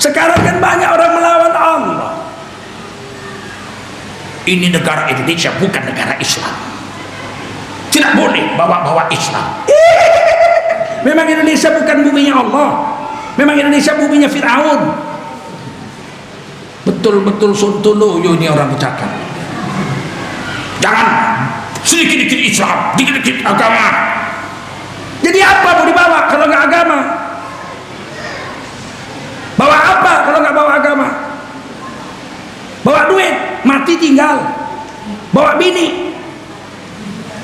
Sekarang kan banyak orang melawan Allah. Ini negara Indonesia bukan negara Islam. Tidak boleh bawa-bawa Islam. Memang Indonesia bukan buminya Allah. Memang Indonesia buminya Fir'aun. Betul-betul sontoloyo ini orang bercakap. Jangan sedikit-dikit Islam, dikit-dikit agama. Jadi apa mau dibawa kalau nggak agama? Bawa apa kalau nggak bawa agama? Bawa duit, mati tinggal. Bawa bini,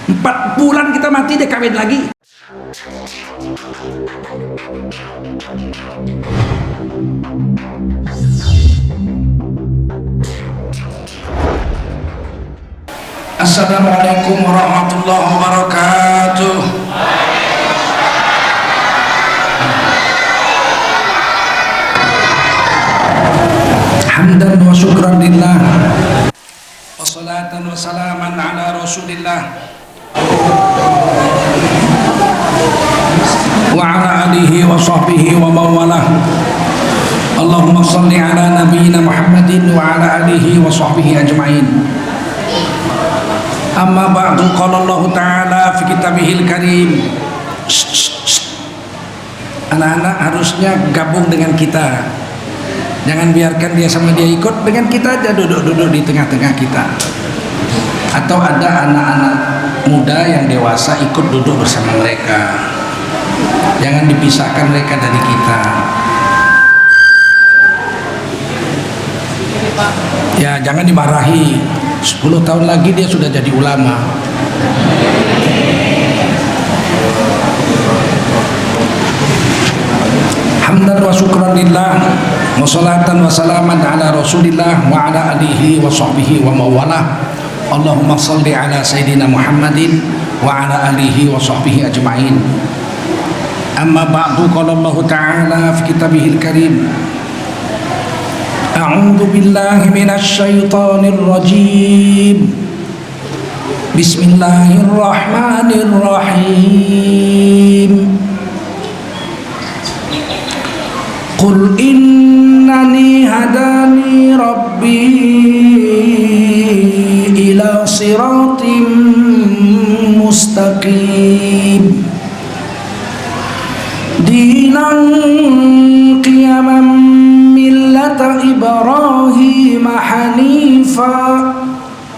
4 bulan kita mati, dia kawin lagi. Assalamualaikum warahmatullahi wabarakatuh. Hamdan wa syukran lillah, wa salatan wa salaman ala rasulillah, wa ala alihi wa sahbihi wa mawalah. Allahumma salli ala nabiyyina Muhammadin wa ala alihi wa sahbihi ajma'in. Amma ba'du, qala Allah Ta'ala fi kitabihil karim. Anak-anak harusnya gabung dengan kita. Jangan biarkan dia sama dia ikut, dengan kita aja, duduk-duduk di tengah-tengah kita. Atau ada anak-anak muda yang dewasa ikut duduk bersama mereka. Jangan dipisahkan mereka dari kita. Ya, jangan dimarahi. 10 tahun lagi dia sudah jadi ulama. Hamdan wa syukran lillah, wa salatan wa salaman ala rasulillah wa ala alihi wa sahbihi wa mawalah. Allahumma salli ala sayyidina Muhammadin wa ala alihi wa sahbihi ajma'in. Amma ba'du, qala Allah Ta'ala fi kitabihil karim. A'udzu billahi minasy syaithanir rajim. Bismillahirrahmanirrahim. Qul innani hadani rabbi ila siratim mustaqim dinan qiyaman millata Ibrahim hanifa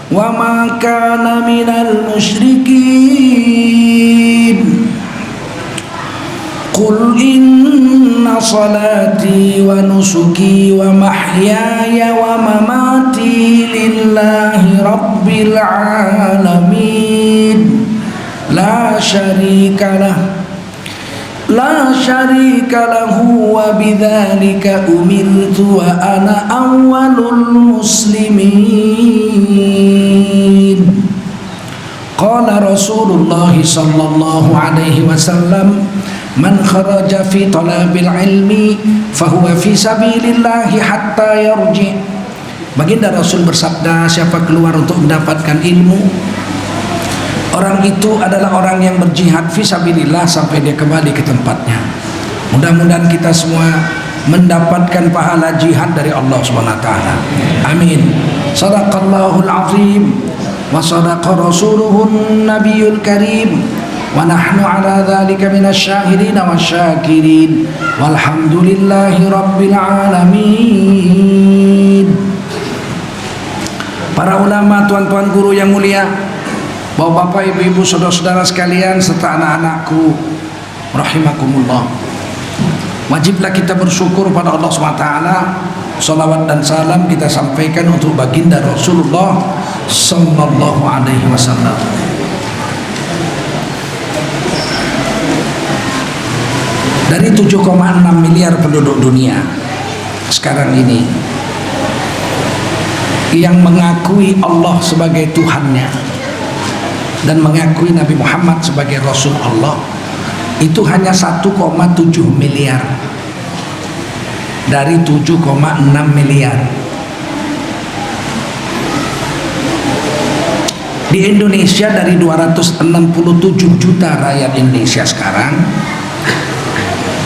wa ma kana minal musyrikin. Qul inna salati wa nusuki wa mahyaya wa mamati lillahi rabbil alamin la syarika lahu wa bidzalika umirtu wa ana awwalul muslimin. Qala Rasulullah sallallahu alaihi wasallam, man kharaja fi talabil ilmi fahuwa fi sabilillahi hatta yarji. Baginda Rasul bersabda, siapa keluar untuk mendapatkan ilmu, orang itu adalah orang yang berjihad fi sabilillah sampai dia kembali ke tempatnya. Mudah-mudahan kita semua mendapatkan pahala jihad dari Allah Subhanahu wa taala. Amin. Shadaqallahul azim wa shadaqa rasuluhun nabiyul karim. Wa nahnu ala dzalika minasyahidin wasyakirin walhamdulillahi rabbil alamin. Para ulama, tuan-tuan guru yang mulia, bapak-bapak, ibu-ibu, saudara-saudara sekalian, serta anak-anakku rahimakumullah, wajiblah kita bersyukur pada Allah SWT. Salawat dan salam kita sampaikan untuk baginda Rasulullah sallallahu alaihi wasallam. Dari 7,6 miliar penduduk dunia sekarang ini, yang mengakui Allah sebagai Tuhannya dan mengakui Nabi Muhammad sebagai Rasul Allah, itu hanya 1,7 miliar dari 7,6 miliar. Di Indonesia, dari 267 juta rakyat Indonesia sekarang,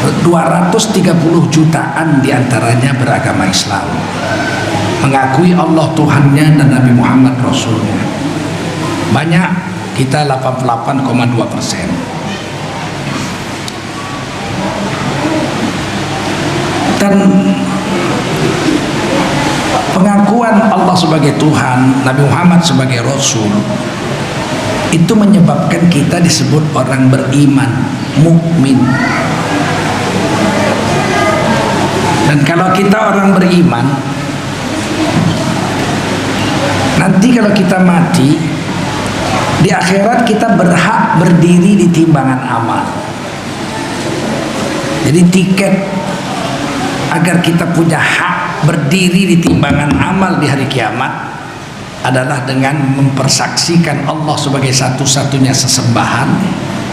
230 jutaan diantaranya beragama Islam, mengakui Allah Tuhannya dan Nabi Muhammad Rasulnya. Banyak, kita 88,2%. Dan pengakuan Allah sebagai Tuhan, Nabi Muhammad sebagai Rasul, itu menyebabkan kita disebut orang beriman, mukmin. Dan kalau kita orang beriman, nanti kalau kita mati di akhirat, kita berhak berdiri di timbangan amal. Jadi tiket agar kita punya hak berdiri di timbangan amal di hari kiamat adalah dengan mempersaksikan Allah sebagai satu-satunya sesembahan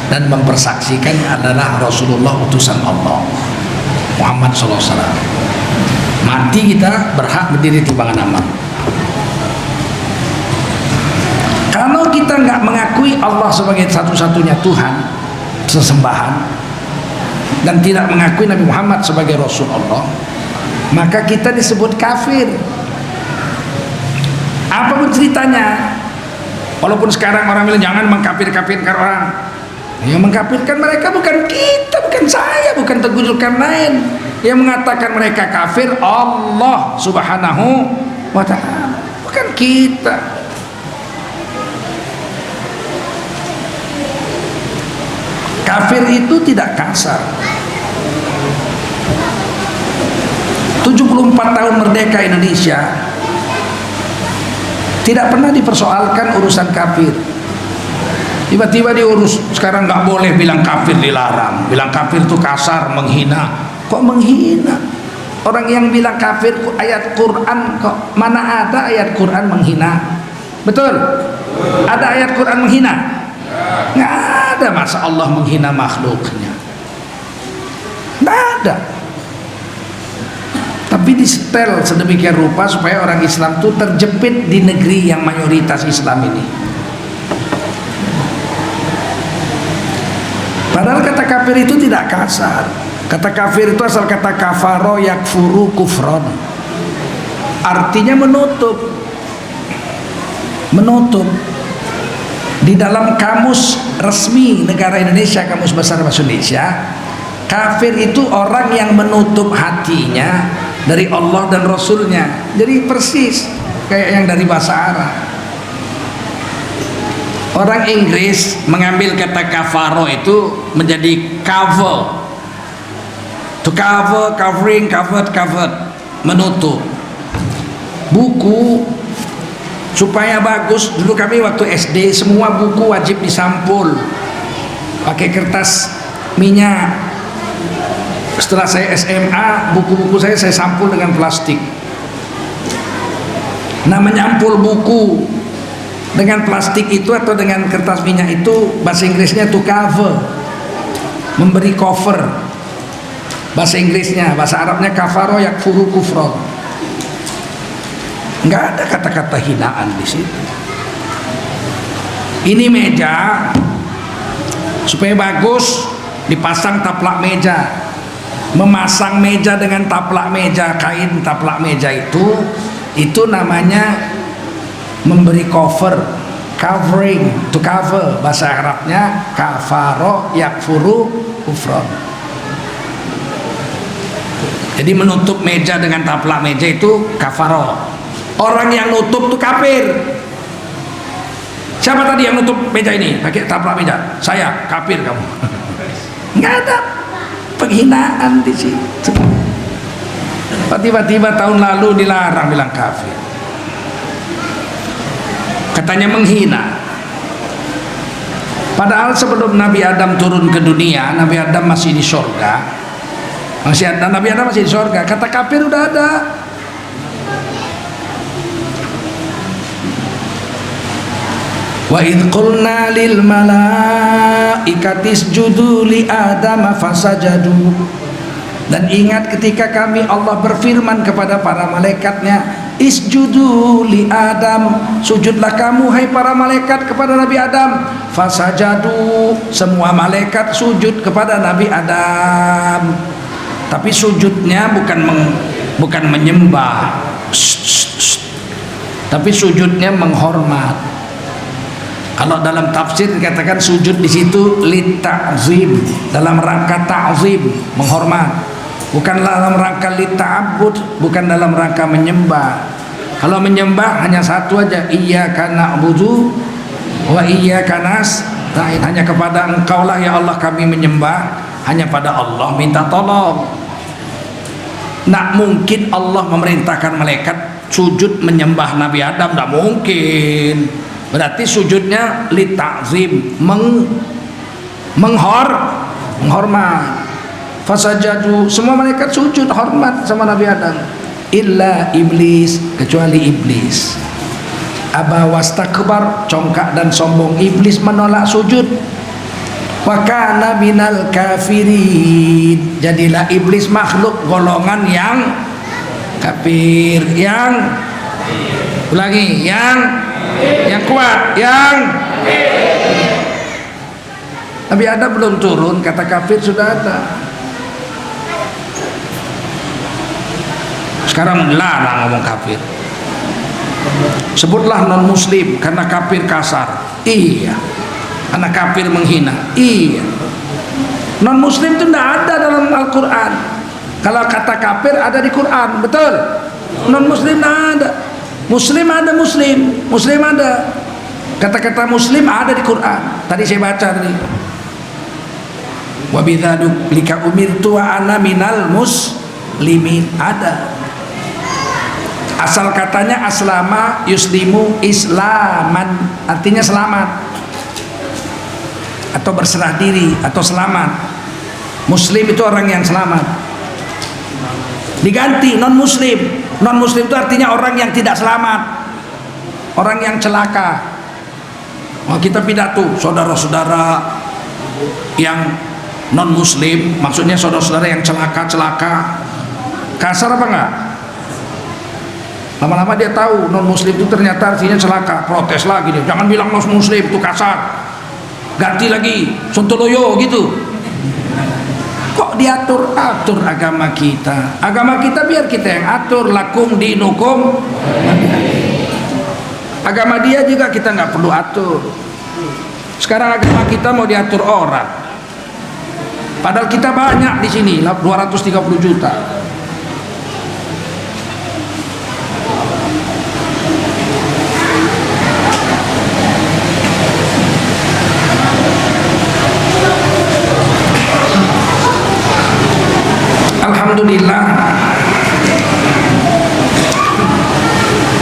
dan mempersaksikan adalah Rasulullah utusan Allah Muhammad SAW. Mati kita berhak berdiri di timbangan amal. Kalau kita nggak mengakui Allah sebagai satu-satunya Tuhan sesembahan dan tidak mengakui Nabi Muhammad sebagai Rasul Allah, maka kita disebut kafir. Apapun ceritanya, walaupun sekarang orang bilang jangan mengkafir-kafirkan orang, yang mengkafirkan mereka bukan kita, bukan saya, bukan Teguh Zulkarnain. Yang mengatakan mereka kafir Allah Subhanahu wa ta'ala, bukan kita. Kafir itu tidak kasar. 74 tahun merdeka Indonesia tidak pernah dipersoalkan urusan kafir. Tiba-tiba diurus, sekarang nggak boleh bilang kafir, dilarang. Bilang kafir itu kasar, menghina. Kok menghina? Orang yang bilang kafir ayat Quran, kok mana ada ayat Quran menghina? Betul? Ada ayat Quran menghina? Nggak ada. Masa Allah menghina makhluknya? Nggak ada. Tapi disetel sedemikian rupa supaya orang Islam itu terjepit di negeri yang mayoritas Islam ini. Padahal kata kafir itu tidak kasar. Kata kafir itu asal kata kafaro yakfuru kufron, artinya menutup. Menutup. Di dalam kamus resmi negara Indonesia, Kamus Besar Bahasa Indonesia, kafir itu orang yang menutup hatinya dari Allah dan Rasulnya. Jadi persis kayak yang dari bahasa Arab. Orang Inggris mengambil kata kafaro itu menjadi cover, to cover, covering, covered, menutup. Buku supaya bagus, dulu kami waktu SD semua buku wajib disampul pakai kertas minyak. Setelah saya SMA, buku-buku saya sampul dengan plastik. Nah, menyampul buku dengan plastik itu atau dengan kertas minyak itu bahasa Inggrisnya to cover, memberi cover. Bahasa Inggrisnya, bahasa Arabnya kafaro yakfuru kufron. Nggak ada kata-kata hinaan di situ. Ini meja supaya bagus dipasang taplak meja. Memasang meja dengan taplak meja, kain taplak meja itu namanya memberi cover, covering, to cover. Bahasa Arabnya kafaro yakfuru kufron. Jadi menutup meja dengan taplak meja itu kafaro. Orang yang nutup itu kafir. Siapa tadi yang nutup meja ini pakai taplak meja? Saya, kafir kamu. Nggak ada penghinaan di situ. Tiba-tiba tahun lalu dilarang bilang kafir. Katanya menghina. Padahal sebelum Nabi Adam turun ke dunia, Nabi Adam masih di surga. Nabi Adam masih di surga. Kata kafir udah ada. Wa idh qulna lil malaikati isjudu li Adam fasajadu. Dan ingat ketika kami Allah berfirman kepada para malaikatnya, isjudu li Adam, sujudlah kamu hai para malaikat kepada Nabi Adam. Fasajadu, semua malaikat sujud kepada Nabi Adam. Tapi sujudnya bukan menyembah, tapi sujudnya menghormat. Kalau dalam tafsir dikatakan sujud di situ lita'zim, dalam rangka ta'zim, menghormat. Bukan dalam rangka lita'abud, bukan dalam rangka menyembah. Kalau menyembah hanya satu aja, iyyaka na'budu wa iyyaka nasta'in. Hanya kepada Engkau lah ya Allah kami menyembah, hanya pada Allah minta tolong. Nggak mungkin Allah memerintahkan malaikat sujud menyembah Nabi Adam, nggak mungkin. Berarti sujudnya li ta'zim, menghormat. Fasajadu, semua malaikat sujud hormat sama Nabi Adam. Illa iblis, kecuali iblis. Aba wastakbar, congkak dan sombong. Iblis menolak sujud. Wa kana minal kafirin, jadilah iblis makhluk golongan yang kafir, yang ulangi, yang kuat, yang Nabi Adam belum turun, kata kafir sudah ada. Sekarang larang ngomong kafir. Sebutlah non muslim karena kafir kasar. Iya. Karena kafir menghina. Iya. Non muslim itu tidak ada dalam Al-Quran. Kalau kata kafir ada di Quran, betul. Non muslim tidak ada. Muslim ada, muslim ada. Kata-kata muslim ada di Quran. Tadi saya baca tadi. Wa bidzalika umirtu wa ana minal muslimin, ada. Asal katanya aslama yuslimu islaman, artinya selamat atau berserah diri atau selamat. Muslim itu orang yang selamat. Diganti non muslim. Non muslim itu artinya orang yang tidak selamat, orang yang celaka. Oh, kita pidato saudara-saudara yang non muslim, maksudnya saudara-saudara yang celaka. Kasar apa enggak? Lama-lama dia tahu non muslim itu ternyata artinya celaka, protes lagi dia. Jangan bilang non muslim itu kasar. Ganti lagi, sontoloyo gitu. Kok diatur-atur agama kita? Agama kita biar kita yang atur. Lakum dinukum. Agama dia juga kita nggak perlu atur. Sekarang agama kita mau diatur orang. Padahal kita banyak di sini, 230 juta. Alhamdulillah,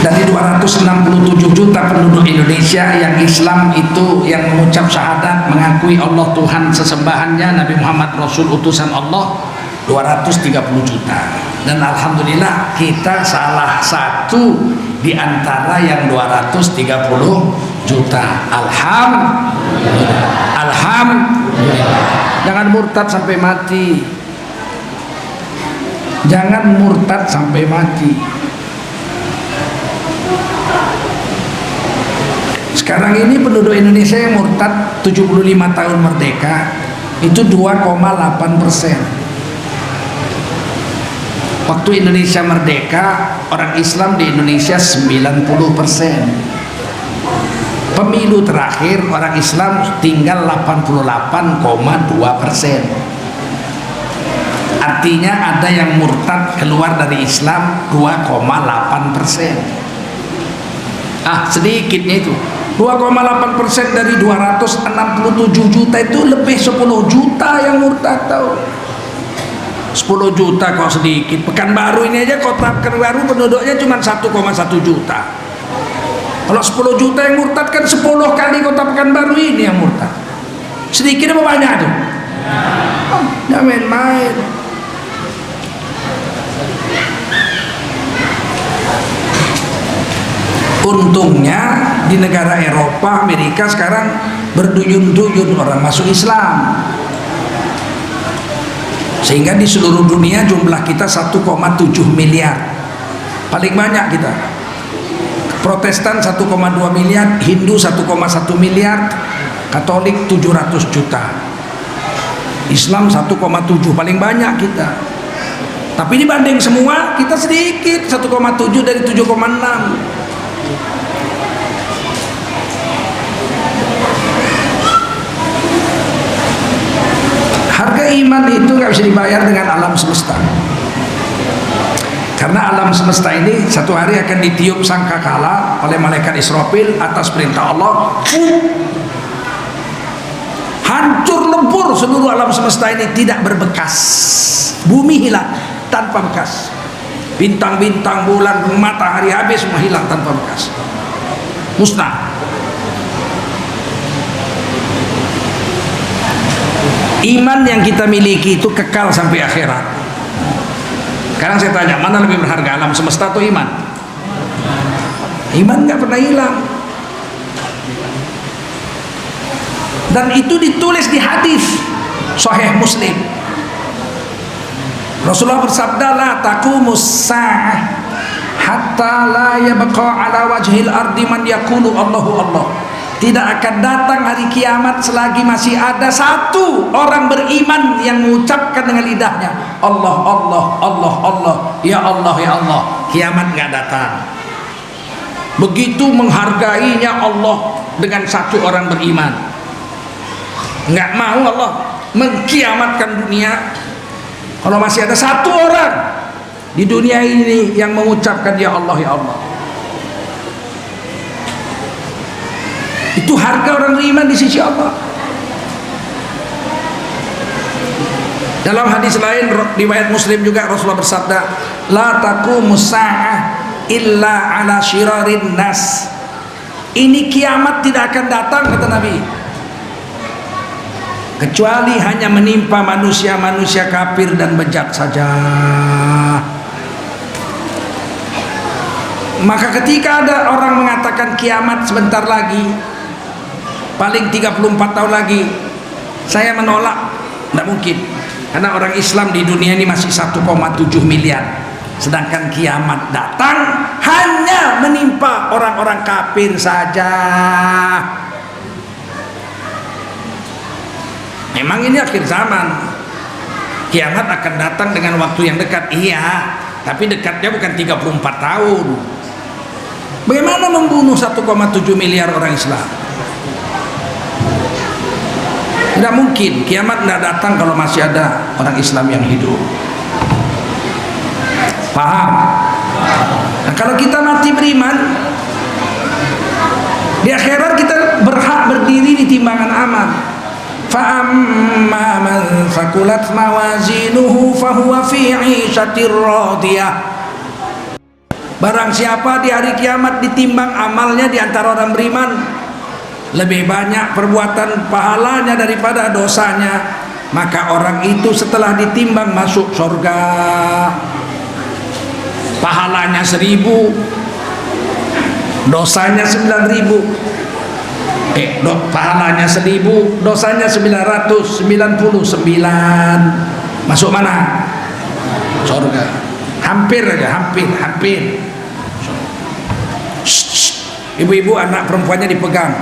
dari 267 juta penduduk Indonesia yang Islam itu, yang mengucap syahadat, mengakui Allah Tuhan sesembahannya, Nabi Muhammad Rasul utusan Allah, 230 juta. Dan alhamdulillah kita salah satu di antara yang 230 juta. Alhamdulillah. Jangan murtad sampai mati. Jangan murtad sampai mati. Sekarang ini penduduk Indonesia yang murtad 75 tahun merdeka itu 2,8%. Waktu Indonesia merdeka, orang Islam di Indonesia 90%. Pemilu terakhir orang Islam tinggal 88,2%. Artinya ada yang murtad keluar dari Islam 2,8%. Sedikitnya itu 2,8% dari 267 juta itu lebih 10 juta yang murtad, tahu. 10 juta kok sedikit. Pekanbaru ini aja, kota Pekanbaru penduduknya cuma 1,1 juta. Kalau 10 juta yang murtad kan 10 kali kota Pekanbaru ini yang murtad. Sedikit apa banyak tuh? Jangan main-main. Untungnya di negara Eropa, Amerika sekarang berduyun-duyun orang masuk Islam, sehingga di seluruh dunia jumlah kita 1,7 miliar. paling banyak kita. Protestan 1,2 miliar, Hindu 1,1 miliar, Katolik 700 juta, Islam 1,7, paling banyak kita. Tapi dibanding semua kita sedikit, 1,7 dari 7,6. Harga iman itu nggak bisa dibayar dengan alam semesta. Karena alam semesta ini satu hari akan ditiup sangkakala oleh malaikat Israfil atas perintah Allah. Hancur lebur seluruh alam semesta ini, tidak berbekas. Bumi hilang tanpa bekas. Bintang-bintang, bulan, matahari habis, semua hilang tanpa bekas. Musnah. Iman yang kita miliki itu kekal sampai akhirat. Sekarang saya tanya, mana lebih berharga, alam semesta atau iman? Iman nggak pernah hilang. Dan itu ditulis di hadis Sahih Muslim. Rasulullah bersabda, la taqumus sa'ah hatta la yabqa ala wajhil ardi man yaqulu Allahu Allah. Tidak akan datang hari kiamat selagi masih ada satu orang beriman yang mengucapkan dengan lidahnya Allah, Allah, Allah, Allah, ya Allah, ya Allah. Kiamat nggak datang. Begitu menghargainya Allah dengan satu orang beriman. Nggak mau Allah mengkiamatkan dunia kalau masih ada satu orang di dunia ini yang mengucapkan ya Allah, ya Allah. Itu harga orang beriman di sisi Allah. Dalam hadis lain riwayat Muslim juga Rasulullah bersabda, la taqumus sa'ah illa ala syirarin nas. Ini kiamat tidak akan datang, kata Nabi, kecuali hanya menimpa manusia-manusia kafir dan bejat saja. Maka ketika ada orang mengatakan kiamat sebentar lagi, paling 34 tahun lagi, saya menolak. Tidak mungkin, karena orang Islam di dunia ini masih 1,7 miliar, sedangkan kiamat datang hanya menimpa orang-orang kafir saja. Memang ini akhir zaman, kiamat akan datang dengan waktu yang dekat, iya, tapi dekatnya bukan 34 tahun. Bagaimana membunuh 1,7 miliar orang Islam? Tidak mungkin, kiamat tidak datang kalau masih ada orang Islam yang hidup. Paham? Nah, kalau kita mati beriman, di akhirat kita berhak berdiri di timbangan amal. فَأَمَّا مَنْ ثَقُلَتْ مَوَازِينُهُ فَهُوَ فِي عِيشَةٍ رَاضِيَةٍ. Barang siapa di hari kiamat ditimbang amalnya di antara orang beriman, lebih banyak perbuatan pahalanya daripada dosanya, maka orang itu setelah ditimbang masuk surga. Pahalanya 1000, dosanya 9000. Pahalanya 1000, dosanya 999. Masuk mana? Surga. Hampir aja, hampir. Ibu-ibu anak perempuannya dipegang,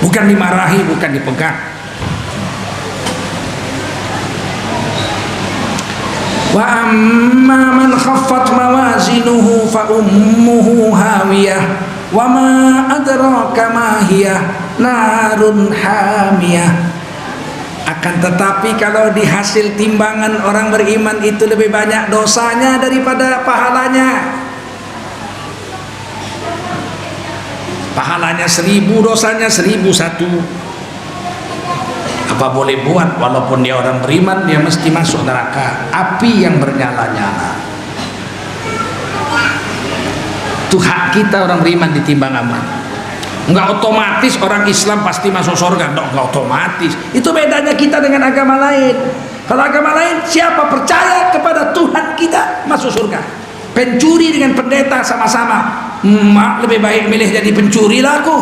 bukan dimarahi, bukan dipegang. Wa amma man khaffat mawazinuhu fa ummuhu hawiyah wa ma adraka ma hiya narun hamiyah. Akan tetapi kalau di hasil timbangan orang beriman itu lebih banyak dosanya daripada pahalanya. Pahalanya 1000, dosanya 1001. Apa boleh buat, walaupun dia orang beriman, dia mesti masuk neraka, api yang bernyala-nyala. Itu hak kita orang beriman ditimbang amal. Enggak otomatis orang Islam pasti masuk surga, enggak otomatis. Itu bedanya kita dengan agama lain. Kalau agama lain, siapa percaya kepada Tuhan kita masuk surga. Pencuri dengan pendeta sama-sama, lebih baik milih jadi pencuri lah aku.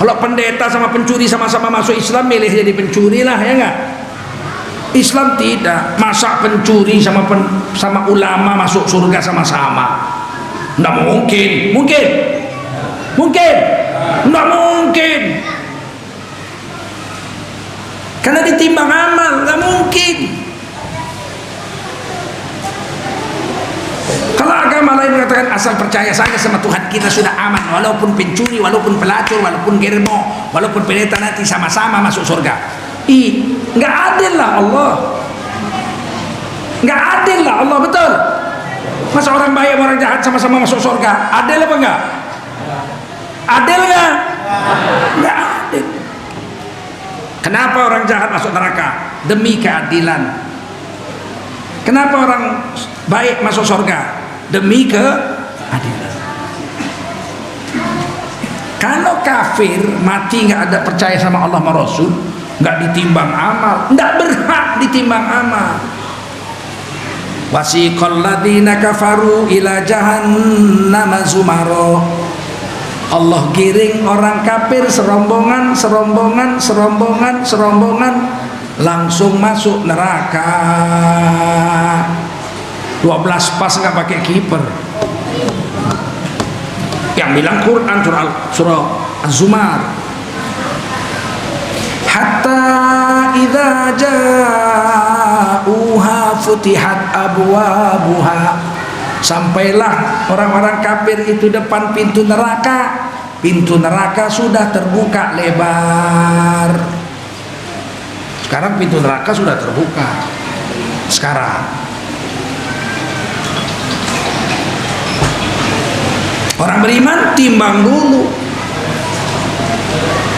Kalau pendeta sama pencuri sama-sama masuk Islam, milih jadi pencuri lah, ya enggak? Islam tidak. Masa pencuri sama ulama masuk surga sama-sama? Nggak mungkin. Mungkin? Nggak mungkin. Karena ditimbang amal, nggak mungkin. Kalau agama lain mengatakan asal percaya saja sama Tuhan kita sudah aman, walaupun pencuri, walaupun pelacur, walaupun germo, walaupun pendeta, nanti sama-sama masuk surga. Nggak adil lah Allah. Nggak adil lah Allah, betul. Masa orang baik orang jahat sama-sama masuk surga? Adil apa enggak? Adil nggak? Nggak adil. Kenapa orang jahat masuk neraka? Demi keadilan. Kenapa orang baik masuk surga? Demi keadilan. Kalau kafir mati nggak ada percaya sama Allah sama Rasul, nggak ditimbang amal, nggak berhak ditimbang amal. Wasiqal ladzina kafaru ila jahannam zumaro. Allah giring orang kafir serombongan langsung masuk neraka. 12 pas nggak pakai kiper. Yang bilang Quran surah Az-Zumar. Hatta idza ja'uha futihat abwabuha. Sampailah orang-orang kafir itu depan pintu neraka. Pintu neraka sudah terbuka lebar. Sekarang pintu neraka sudah terbuka. Sekarang orang beriman timbang dulu,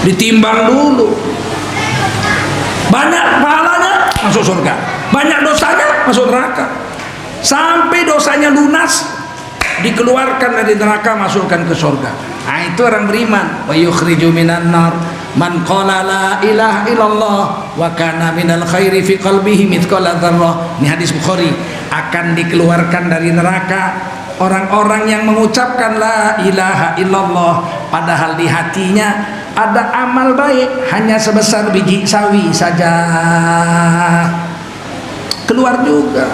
ditimbang dulu. Banyak pahalanya masuk surga, banyak dosanya masuk neraka. Sampai dosanya lunas, dikeluarkan dari neraka, masukkan ke surga. Nah, itu orang beriman. Wa yukhriju minan nar man qala la ilaha illallah wa kana minal khairi fi qalbihi mithqala dzarrah. Ini hadis Bukhari. Akan dikeluarkan dari neraka orang-orang yang mengucapkan la ilaha illallah, padahal di hatinya ada amal baik hanya sebesar biji sawi saja. Keluar juga.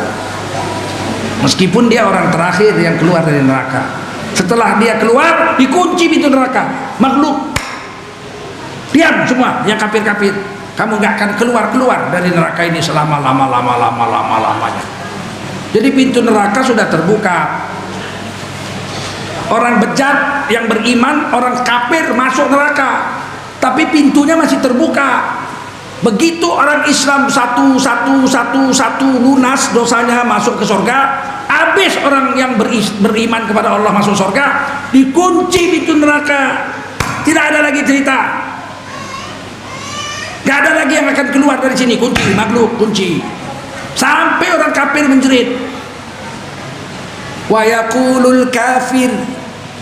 Meskipun dia orang terakhir yang keluar dari neraka. Setelah dia keluar, dikunci pintu neraka. Makhluk diam semua, yang kafir-kafir. Kamu nggak akan keluar dari neraka ini selama lamanya. Jadi pintu neraka sudah terbuka. Orang bejat yang beriman, orang kafir masuk neraka, tapi pintunya masih terbuka. Begitu orang Islam satu lunas dosanya masuk ke surga, habis orang yang beriman kepada Allah masuk surga, dikunci pintu neraka. Tidak ada lagi cerita, gak ada lagi yang akan keluar dari sini. Kunci, makhluk kunci, sampai orang kafir menjerit. Wa yaqulul kafir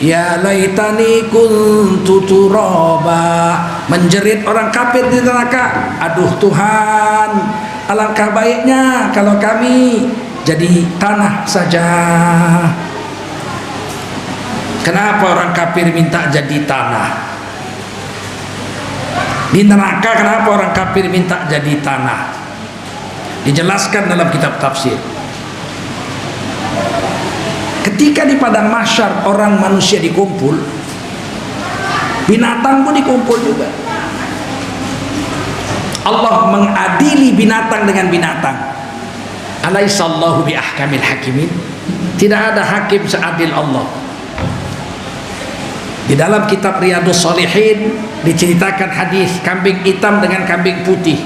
ya laitani kuntu turaba. Menjerit orang kafir di neraka, aduh Tuhan, alangkah baiknya kalau kami jadi tanah saja. Kenapa orang kafir minta jadi tanah? Di neraka kenapa orang kafir minta jadi tanah? Dijelaskan dalam kitab tafsir. Ketika di padang mahsyar orang manusia dikumpul, binatang pun dikumpul juga. Allah mengadili binatang dengan binatang. Alaihissallahu bi ahkamil hakimin. Tidak ada hakim seadil Allah. Di dalam kitab Riyadhus Shalihin diceritakan hadis kambing hitam dengan kambing putih.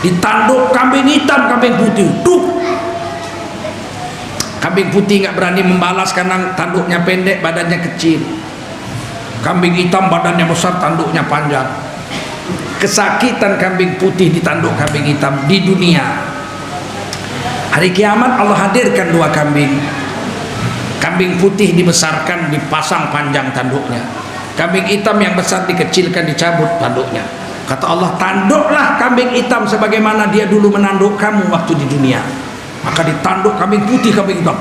Ditanduk kambing hitam, kambing putih. Duk. Kambing putih nggak berani membalas karena tanduknya pendek, badannya kecil. Kambing hitam badannya besar, tanduknya panjang. Kesakitan kambing putih ditanduk kambing hitam di dunia. Hari kiamat Allah hadirkan dua kambing. Kambing putih dibesarkan, dipasang panjang tanduknya. Kambing hitam yang besar dikecilkan, dicabut tanduknya. Kata Allah, tanduklah kambing hitam sebagaimana dia dulu menanduk kamu waktu di dunia. Maka ditanduk kambing putih, kambing hitam,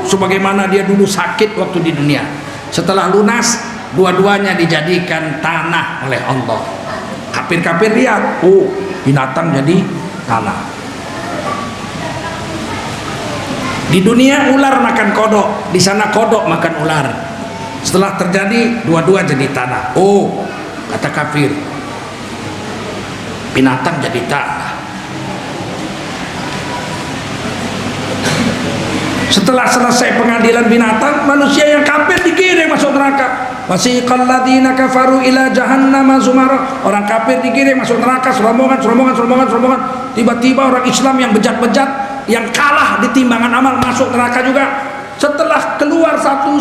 sebagaimana dia dulu sakit waktu di dunia. Setelah lunas, dua-duanya dijadikan tanah oleh Allah. Kafir-kafir lihat, oh binatang jadi tanah. Di dunia ular makan kodok, di sana kodok makan ular. Setelah terjadi, dua-dua jadi tanah. Oh, kata kafir, binatang jadi tanah. Setelah selesai pengadilan binatang, manusia yang kafir digiring masuk neraka. Wasiqal ladzina kafaru ila jahannam zumara. Orang kafir digiring masuk neraka serombongan. Tiba-tiba orang Islam yang bejat-bejat, yang kalah di timbangan amal masuk neraka juga. Setelah keluar satu,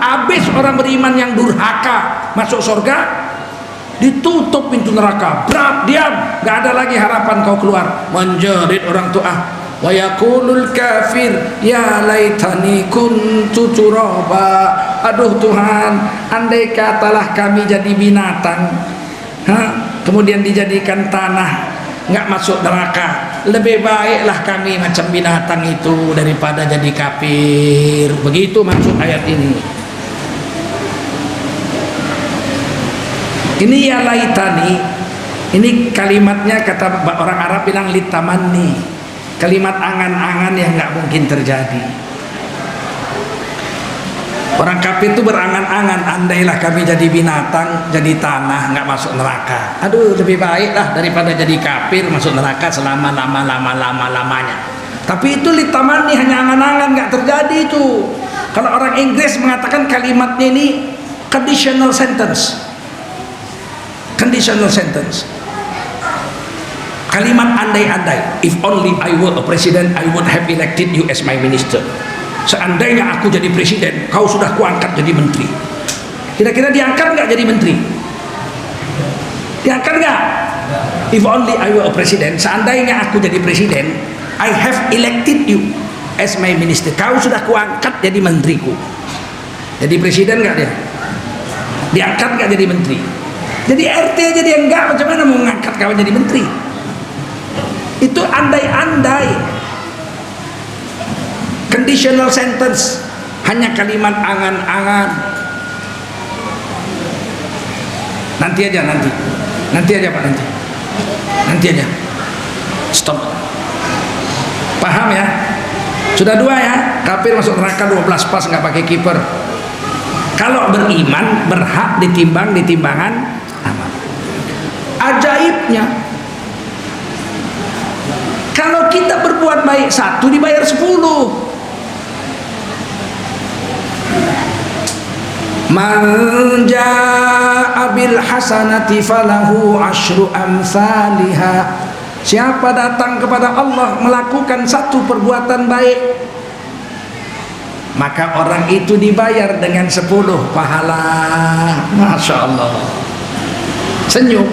habis orang beriman yang durhaka masuk surga, ditutup pintu neraka. Berat, diam, gak ada lagi harapan kau keluar. Menjerit orang tua. Wa yaqulul kafir ya laitani kuntu turaba. Aduh Tuhan, andai katalah kami jadi binatang, kemudian dijadikan tanah, nggak masuk neraka, lebih baiklah kami macam binatang itu daripada jadi kafir. Begitu maksud ayat ini. Ini ya laitani, ini kalimatnya kata orang Arab bilang litamanni. Kalimat angan-angan yang nggak mungkin terjadi. Orang kafir itu berangan-angan, andailah kami jadi binatang, jadi tanah, nggak masuk neraka. Aduh, lebih baiklah daripada jadi kafir masuk neraka selama lamanya. Tapi itu litamani, hanya angan-angan, nggak terjadi itu. Kalau orang Inggris mengatakan kalimatnya ini conditional sentence. Conditional sentence. Kalimat andai-andai. If only I were a president, I would have elected you as my minister. Seandainya aku jadi presiden, kau sudah kuangkat jadi menteri. Kira-kira diangkat nggak jadi menteri? Diangkat nggak? If only I were a president, seandainya aku jadi presiden, I have elected you as my minister. Kau sudah kuangkat jadi menteriku. Jadi presiden nggak dia? Diangkat nggak jadi menteri? Jadi RT aja dia enggak, macam mana mau ngangkat kau jadi menteri? Itu andai-andai. Conditional sentence, hanya kalimat angan-angan. Nanti aja Pak, nanti aja. Stop. Paham ya? Sudah dua ya, kafir masuk neraka 12 pas, nggak pakai kiper. Kalau beriman berhak ditimbang di timbangan amal. Ajaibnya, kalau kita berbuat baik 1 dibayar 10. Man jaa bil hasanati falahu asyru amsalha. Siapa datang kepada Allah melakukan 1 perbuatan baik, maka orang itu dibayar dengan 10 pahala. Masya Allah. Senyum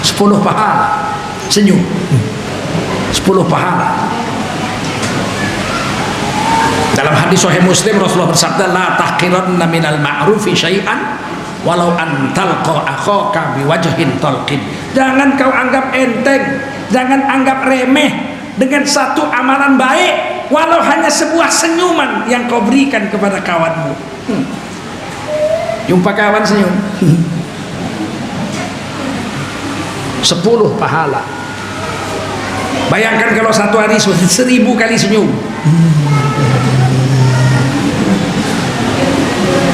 10 pahala. Senyum 10 pahala. Dalam hadis Sahih Muslim, Rasulullah bersabda, la tahqiranna minal ma'rufi syai'an walau an talqa akhaka biwajhin talqin. Jangan kau anggap enteng, jangan anggap remeh dengan 1 amalan baik, walau hanya sebuah senyuman yang kau berikan kepada kawanmu. Jumpa kawan senyum, 10 pahala. Bayangkan kalau 1 hari 1000 kali senyum,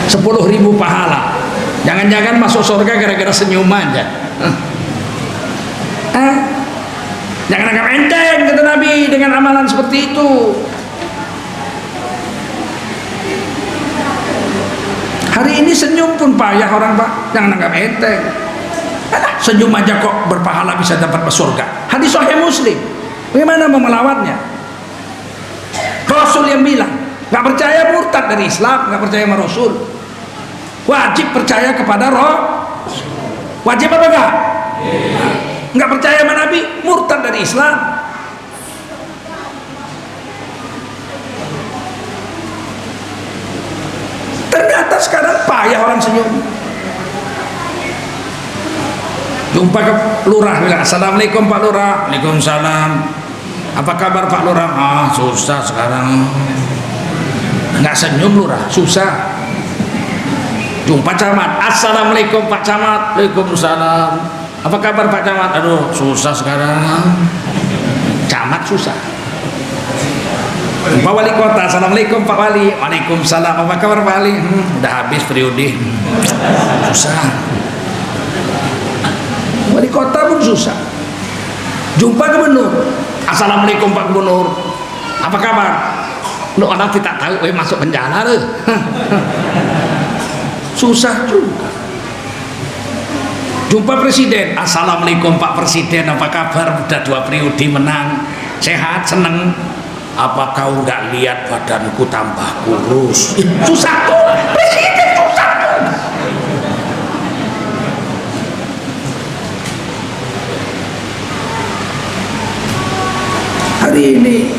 10.000 pahala. Jangan-jangan masuk surga gara-gara senyum aja. Jangan anggap enteng, kata Nabi, dengan amalan seperti itu. Hari ini senyum pun payah orang, Pak. Jangan anggap enteng. Senyum aja kok berpahala, bisa dapat surga. Hadis Sahih Muslim. Bagaimana mau melawannya? Rasul yang bilang, nggak percaya murtad dari Islam, nggak percaya sama Rasul. Wajib percaya kepada Roh. Wajib apa enggak? Nggak percaya sama Nabi, murtad dari Islam. Ternyata sekarang payah orang senyum. Jumpa ke lurah, bilang, assalamualaikum Pak Lurah. Waalaikumsalam. Apa kabar Pak Lurah? Susah sekarang. Nggak senyum lurah, susah. Jumpa camat, assalamualaikum Pak Camat. Waalaikumsalam. Apa kabar Pak Camat? Aduh, susah sekarang. camat susah. Pak Wali Kota, assalamualaikum Pak Wali. Waalaikumsalam, apa kabar Pak Wali? Udah habis periode, susah. Wali Kota pun susah. Jumpa gubernur, assalamualaikum Pak Gubernur, apa kabar? Lu orang tidak tahu, masuk penjara lu. Susah juga. Jumpa presiden, assalamualaikum Pak Presiden, apa kabar? Udah 2 periode menang, sehat, seneng. Apa kau nggak lihat badanku tambah kurus? Susah tuh, presiden susah tuh. Hari ini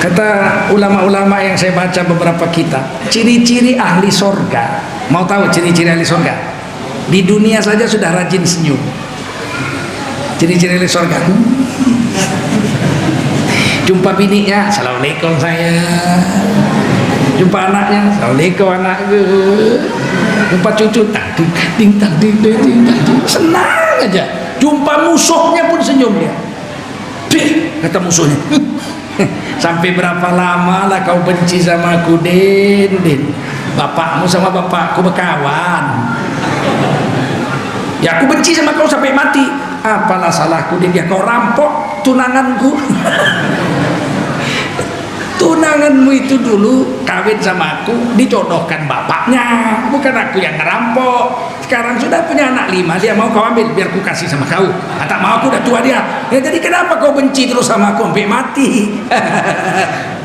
kata ulama-ulama yang saya baca beberapa kitab, ciri-ciri ahli sorga. Mau tahu ciri-ciri ahli sorga? Di dunia saja sudah rajin senyum. Ciri-ciri ahli sorga. Jumpa bininya, assalamualaikum sayang. Jumpa anaknya, assalamualaikum anakku. Jumpa cucu, ting tang ting ting tang, senang aja. Jumpa musuhnya pun senyum dia. Kata musuhnya, sampai berapa lama lah kau benci sama aku, Din? Bapakmu sama bapakku berkawan. Ya aku benci sama kau sampai mati. Apalah salahku, Din? Ya kau rampok tunanganku. Tunanganmu itu dulu kawin sama aku dijodohkan bapaknya, bukan aku yang ngerampok. Sekarang sudah punya anak 5, dia mau kau ambil biar ku kasih sama kau. Tak mau, aku udah tua dia. Ya jadi kenapa kau benci terus sama aku sampai mati?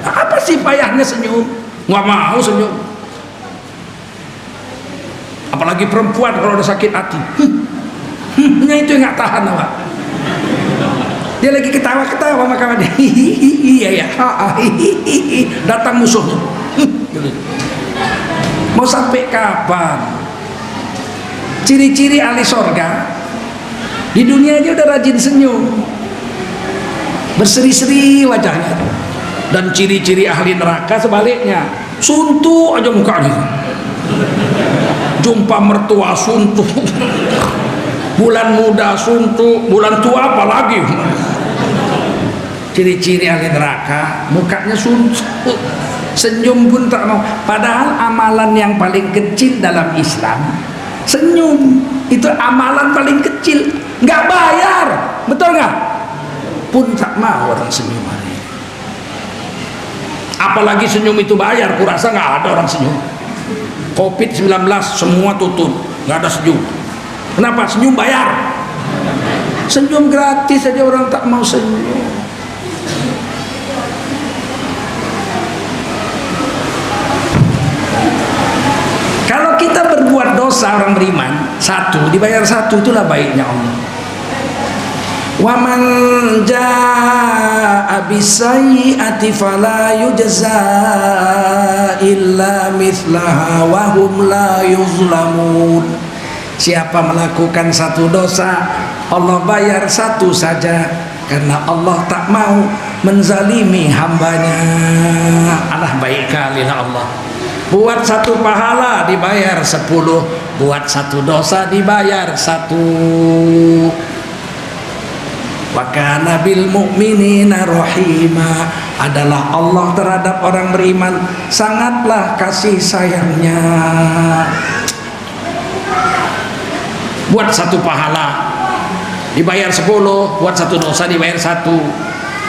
Apa sih payahnya senyum? Nggak mau senyum. Apalagi perempuan kalau udah sakit hati. Itu nggak tahan awak. Dia lagi ketawa-ketawa sama kawan dia. Iya ya. Datang musuhnya. Mau sampai kapan? Ciri-ciri ahli sorga di dunia aja udah rajin senyum, berseri-seri wajahnya. Dan ciri-ciri ahli neraka sebaliknya, suntuk aja mukanya. Jumpa mertua suntuk, bulan muda suntuk, bulan tua apalagi. Ciri-ciri ahli neraka, mukanya suntuk, senyum pun tak mau. Padahal amalan yang paling kecil dalam Islam, senyum. Itu amalan paling kecil, nggak bayar, betul nggak? Pun tak mau orang senyum hari ini. Apalagi senyum itu bayar, kurasa nggak ada orang senyum. Covid-19 semua tutup, nggak ada senyum. Kenapa? Senyum bayar. Senyum gratis saja orang tak mau senyum. Kalau kita berbuat dosa, orang beriman, 1 dibayar 1, itulah baiknya Allah. Wa man jaa bisayyi'ati fala yujza illa mithlaha wa hum la yuzlamun. Siapa melakukan 1 dosa, Allah bayar 1 saja, karena Allah tak mau menzalimi hambanya. Allah baik kali lah Allah. Buat 1 pahala dibayar 10, buat 1 dosa dibayar 1. Wa kana bil mu'minina rahima. Adalah Allah terhadap orang beriman sangatlah kasih sayangnya. Buat 1 pahala dibayar 10, buat 1 dosa dibayar 1.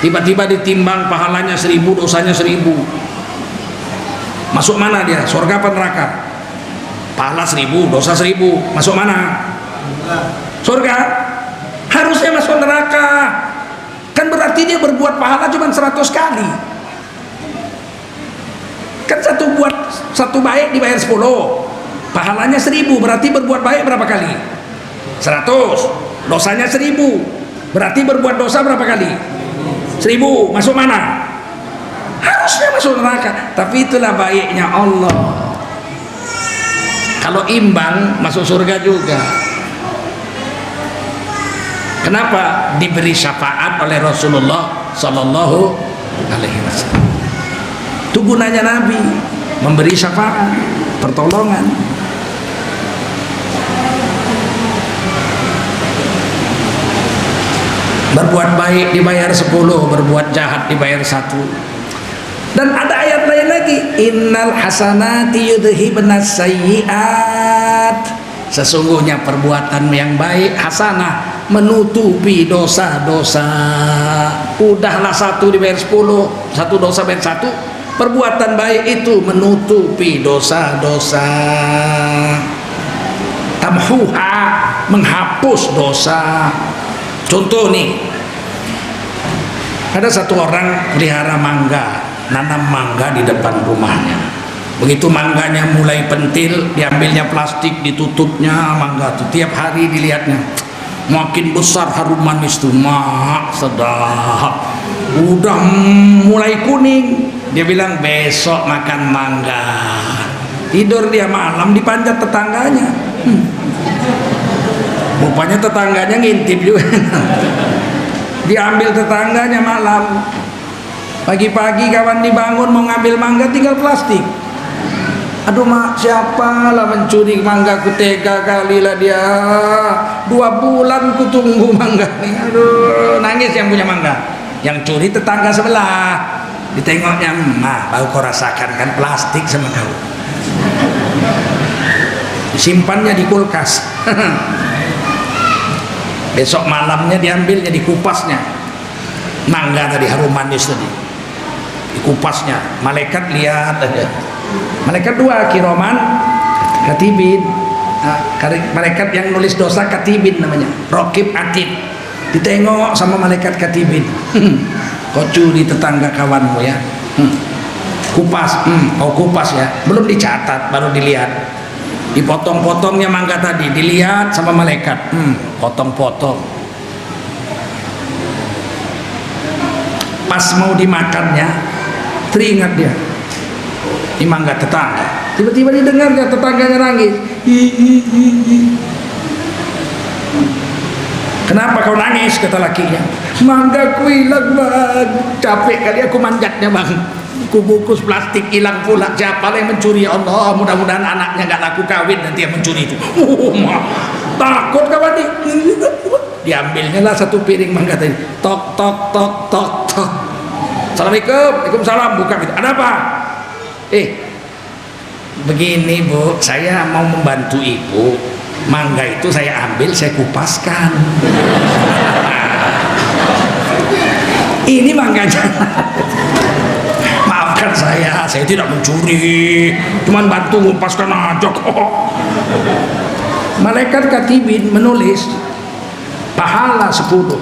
Tiba-tiba ditimbang pahalanya 1000, dosanya 1000. Masuk mana dia? Surga apa neraka? Pahala 1000, dosa 1000. Masuk mana? Surga. Harusnya masuk neraka. Kan berarti dia berbuat pahala cuma 100 kali. Kan buat 1 baik dibayar 10, pahalanya 1000, berarti berbuat baik berapa kali? 100. Dosanya 1000, berarti berbuat dosa berapa kali? 1000. Masuk mana? Harusnya masuk neraka. Tapi itulah baiknya Allah. Kalau imbang masuk surga juga. Kenapa? Diberi syafaat oleh Rasulullah Sallallahu Alaihi Wasallam. Itu gunanya Nabi, memberi syafaat, pertolongan. Berbuat baik dibayar 10, berbuat jahat dibayar 1. Dan ada ayat lain lagi, innal hasanati yudhibnas sayyiat. Sesungguhnya perbuatan yang baik, hasanah, menutupi dosa-dosa. Udahlah 1 dibayar 10, 1 dosa bayar 1. Perbuatan baik itu menutupi dosa-dosa. Tamhuha, menghapus dosa. Contoh nih, ada satu orang pelihara mangga, nanam mangga di depan rumahnya. Begitu mangganya mulai pentil, diambilnya plastik, ditutupnya mangga itu. Tiap hari dilihatnya, makin besar harum manis tuh, mak sedap. Udah mulai kuning, dia bilang besok makan mangga. Tidur dia malam dipanjat tetangganya. Rupanya tetangganya ngintip juga. Diambil tetangganya malam. Pagi-pagi kawan dibangun mau ngambil mangga, tinggal plastik. Aduh mak, siapa lah mencuri mangga ku, tega kali lah dia. 2 bulan ku tunggu mangga nih. Aduh, nangis yang punya mangga. Yang curi tetangga sebelah. Ditengoknya, mah baru kau rasakan kan plastik sama kau. Simpannya di kulkas. Besok malamnya diambilnya, dikupasnya. Mangga tadi harum manis tadi, dikupasnya. Malaikat lihat aja. Malaikat 2, kiroman katibin. Malaikat yang nulis dosa katibin namanya, rokib atid. Ditengok sama malaikat katibin. Kau curi tetangga kawanmu ya. Kupas, kau kupas ya. Belum dicatat, baru dilihat. Dipotong-potongnya mangga tadi, dilihat sama malaikat. Potong-potong. Pas mau dimakannya, teringat dia, ini mangga tetangga. Tiba-tiba didengar dia tetangganya nangis. Kenapa kau nangis? Kata lakinya. Mangga ku hilang bang. Capek kali aku manjatnya bang. Kubungkus plastik hilang pula. Siapa yang mencuri? Ya Allah, mudah-mudahan anaknya gak laku kawin nanti yang mencuri itu. Takut kawan nih. Diambilnya lah 1 piring mangga tadi. Tok tok tok tok tok. Assalamualaikum. Waalaikumsalam. Buka gitu. Ada apa? Begini bu, saya mau membantu ibu. Mangga itu saya ambil, saya kupaskan. Ini mangganya. Maafkan saya tidak mencuri, cuman bantu ngupaskan aja kok. Malaikat katibin menulis pahala 10.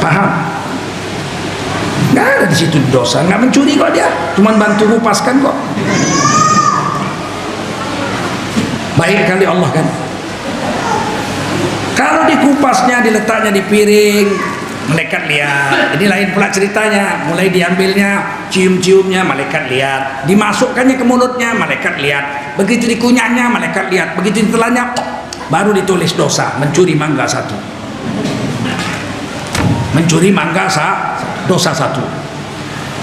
Paham? Nggak ada di situ dosa, nggak mencuri kok dia, cuman bantu ngupaskan kok. Baik kali Allah kan. Kalau dikupasnya, diletaknya di piring, malaikat lihat. Ini lain pula ceritanya. Mulai diambilnya, cium-ciumnya, malaikat lihat. Dimasukkannya ke mulutnya, malaikat lihat. Begitu dikunyahnya, malaikat lihat. Begitu ditelannya, baru ditulis dosa. Mencuri mangga 1. Mencuri mangga dosa 1.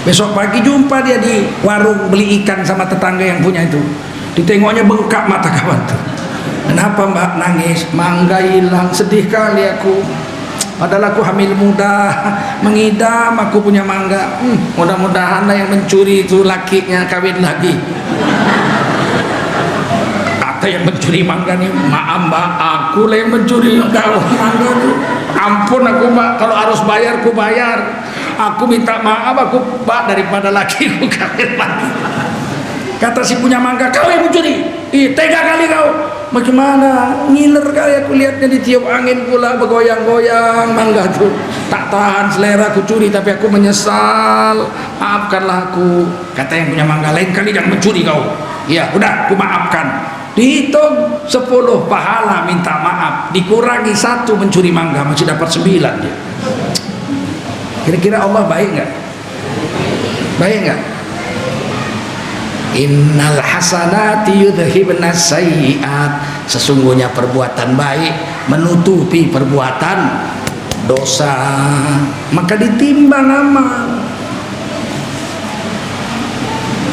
Besok pagi jumpa dia di warung beli ikan sama tetangga yang punya itu. Ditengoknya bengkak mata kawan tuh. Kenapa mbak nangis? Mangga hilang, sedih kali aku. Padahal aku hamil muda, mengidam aku punya mangga. Mudah-mudahan lah yang mencuri itu lakinya kawin lagi. Kata yang mencuri mangga nih, maaf mbak, aku lah yang mencuri kau mangga tuh. Ampun aku mbak, kalau harus bayar aku bayar. Aku minta maaf aku mbak, daripada lakiku kawin lagi. Kata si punya mangga, kau yang mencuri. Tega kali kau. Bagaimana? Ngiler kali aku lihatnya, ditiup angin pula, bergoyang-goyang mangga tuh. Tak tahan selera aku curi, tapi aku menyesal. Maafkanlah aku. Kata yang punya mangga, lain kali jangan mencuri kau. Iya, udah aku maafkan. Dihitung 10 pahala minta maaf, dikurangi 1 mencuri mangga, masih dapat 9 dia. Kira-kira Allah baik nggak? Baik nggak? Innal hasanati yudhibnas sayyiat. Sesungguhnya perbuatan baik menutupi perbuatan dosa, maka ditimbang amal.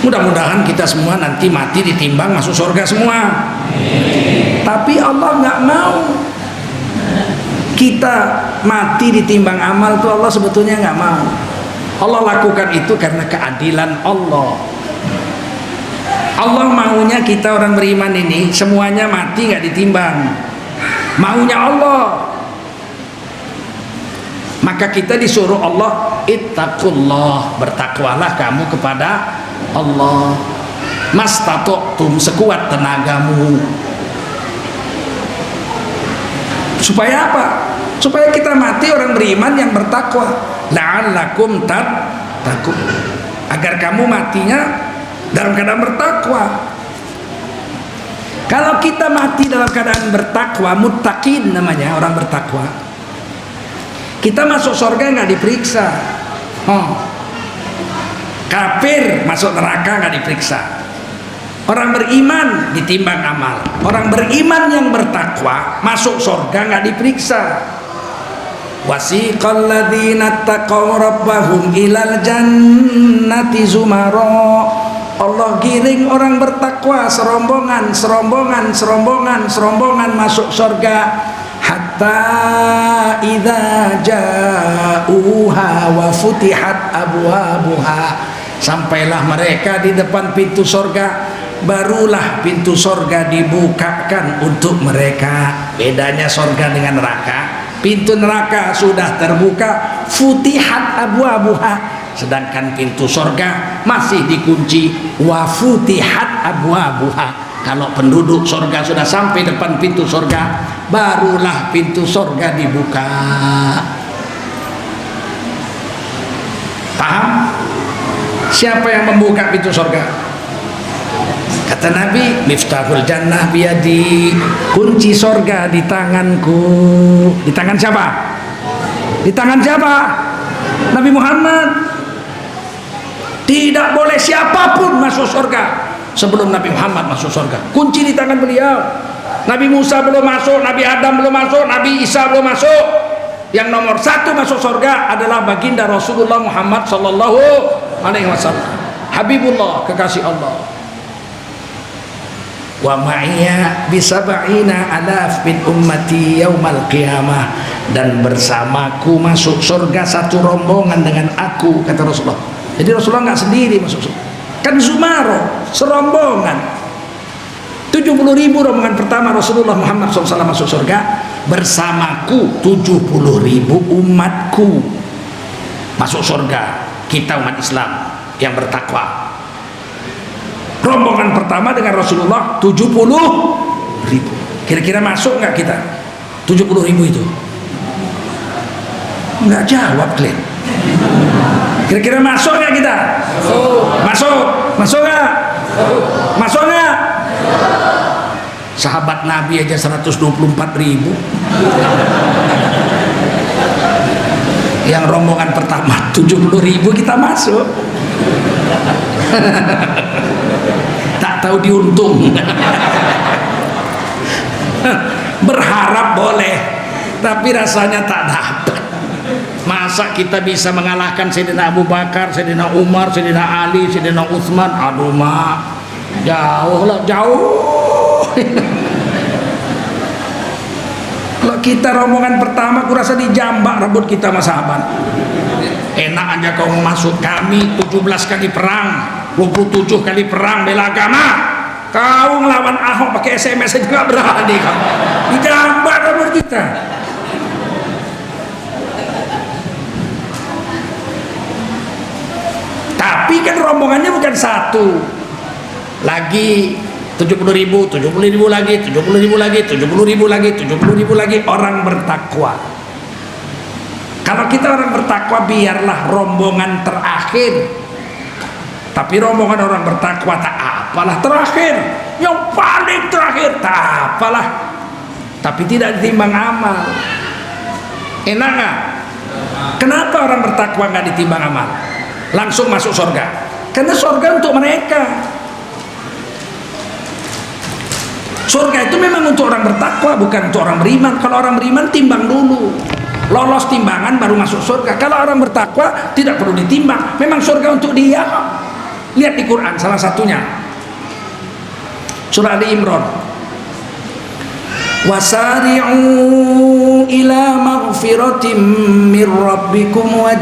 Mudah-mudahan kita semua nanti mati ditimbang masuk surga semua. Tapi Allah nggak mau. kita mati ditimbang amal tuh Allah sebetulnya nggak mau. Allah lakukan itu karena keadilan Allah. Allah maunya kita orang beriman ini semuanya mati nggak ditimbang, maunya Allah. Maka kita disuruh Allah, ittaqullah, bertakwalah kamu kepada Allah, mastata'tum, sekuat tenagamu. Supaya apa? Supaya kita mati orang beriman yang bertakwa, la'allakum tattaqun, agar kamu matinya dalam keadaan bertakwa. Kalau kita mati dalam keadaan bertakwa, muttaqin namanya, orang bertakwa, kita masuk surga nggak diperiksa. Kafir masuk neraka nggak diperiksa. Orang beriman ditimbang amal. Orang beriman yang bertakwa masuk surga nggak diperiksa. Wasiqal ladzina taqaw rabbahum ilal jannati zumara. Allah giring orang bertakwa serombongan masuk surga. Hatta idza ja'uha wa futihat abwabuha, sampailah mereka di depan pintu surga, barulah pintu surga dibukakan untuk mereka. Bedanya surga dengan neraka, pintu neraka sudah terbuka, futihat abwabuha, sedangkan pintu surga masih dikunci, wa futihat abwabuha. Kalau penduduk surga sudah sampai depan pintu surga, barulah pintu surga dibuka. Paham? Siapa yang membuka pintu surga? Kata Nabi, miftahul jannah biyadi, kunci surga di tanganku. Di tangan siapa? Di tangan siapa? Nabi Muhammad. Tidak boleh siapapun masuk surga sebelum Nabi Muhammad masuk surga. Kunci di tangan beliau. Nabi Musa belum masuk, Nabi Adam belum masuk, Nabi Isa belum masuk. Yang nomor satu masuk surga adalah baginda Rasulullah Muhammad sallallahu alaihi wasallam, Habibullah, kekasih Allah. Wa ma'iyya bisab'ina alaf min ummati yaumal qiyamah, dan bersamaku masuk surga satu rombongan dengan aku, kata Rasulullah. Jadi Rasulullah nggak sendiri masuk surga, kan zumaro, serombongan. 70.000 rombongan pertama Rasulullah Muhammad SAW masuk surga, bersamaku 70.000 umatku masuk surga. Kita umat Islam yang bertakwa, rombongan pertama dengan Rasulullah 70.000. Kira-kira masuk nggak kita 70.000 itu? Nggak jawab, Glenn. Kira-kira masuk nggak kita? Masuk nggak? Masuk nggak? Sahabat Nabi aja 124.000. Yang rombongan pertama 70.000 kita masuk. Tak tahu diuntung. Berharap boleh, tapi rasanya tak dapat. Masa kita bisa mengalahkan Sayyidina Abu Bakar, Sayyidina Umar, Sayyidina Ali, Sayyidina Utsman? Aduh mak, jauh lah, jauh. Kalau kita rombongan pertama, kurasa dijambak rambut kita sama sahabat. Enak aja kau masuk, kami 17 kali perang, 27 kali perang bela agama. Kau ngelawan Ahok pakai SMS aja gak berani kamu. Dijambak rambut kita. Tapi kan rombongannya bukan satu. Lagi 70.000, 70.000 lagi, 70.000 lagi, 70.000 lagi, 70.000 lagi orang bertakwa. Kalau kita orang bertakwa, biarlah rombongan terakhir. Tapi rombongan orang bertakwa tak apalah terakhir, yang paling terakhir tak apalah. Tapi tidak ditimbang amal. Enak nggak? Kenapa orang bertakwa nggak ditimbang amal? Langsung masuk surga. Karena surga untuk mereka. Surga itu memang untuk orang bertakwa, bukan untuk orang beriman. Kalau orang beriman timbang dulu, lolos timbangan baru masuk surga. Kalau orang bertakwa tidak perlu ditimbang, memang surga untuk dia. Lihat di Quran salah satunya, surah Ali Imran wasari'u ila maghfiratin min rabbikum wa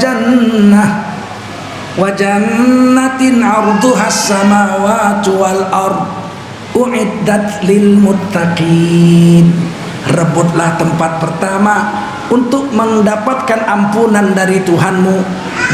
jannatin 'arduhas samawati wal ard uiddat lil muttaqin. Rebutlah tempat pertama untuk mendapatkan ampunan dari Tuhanmu,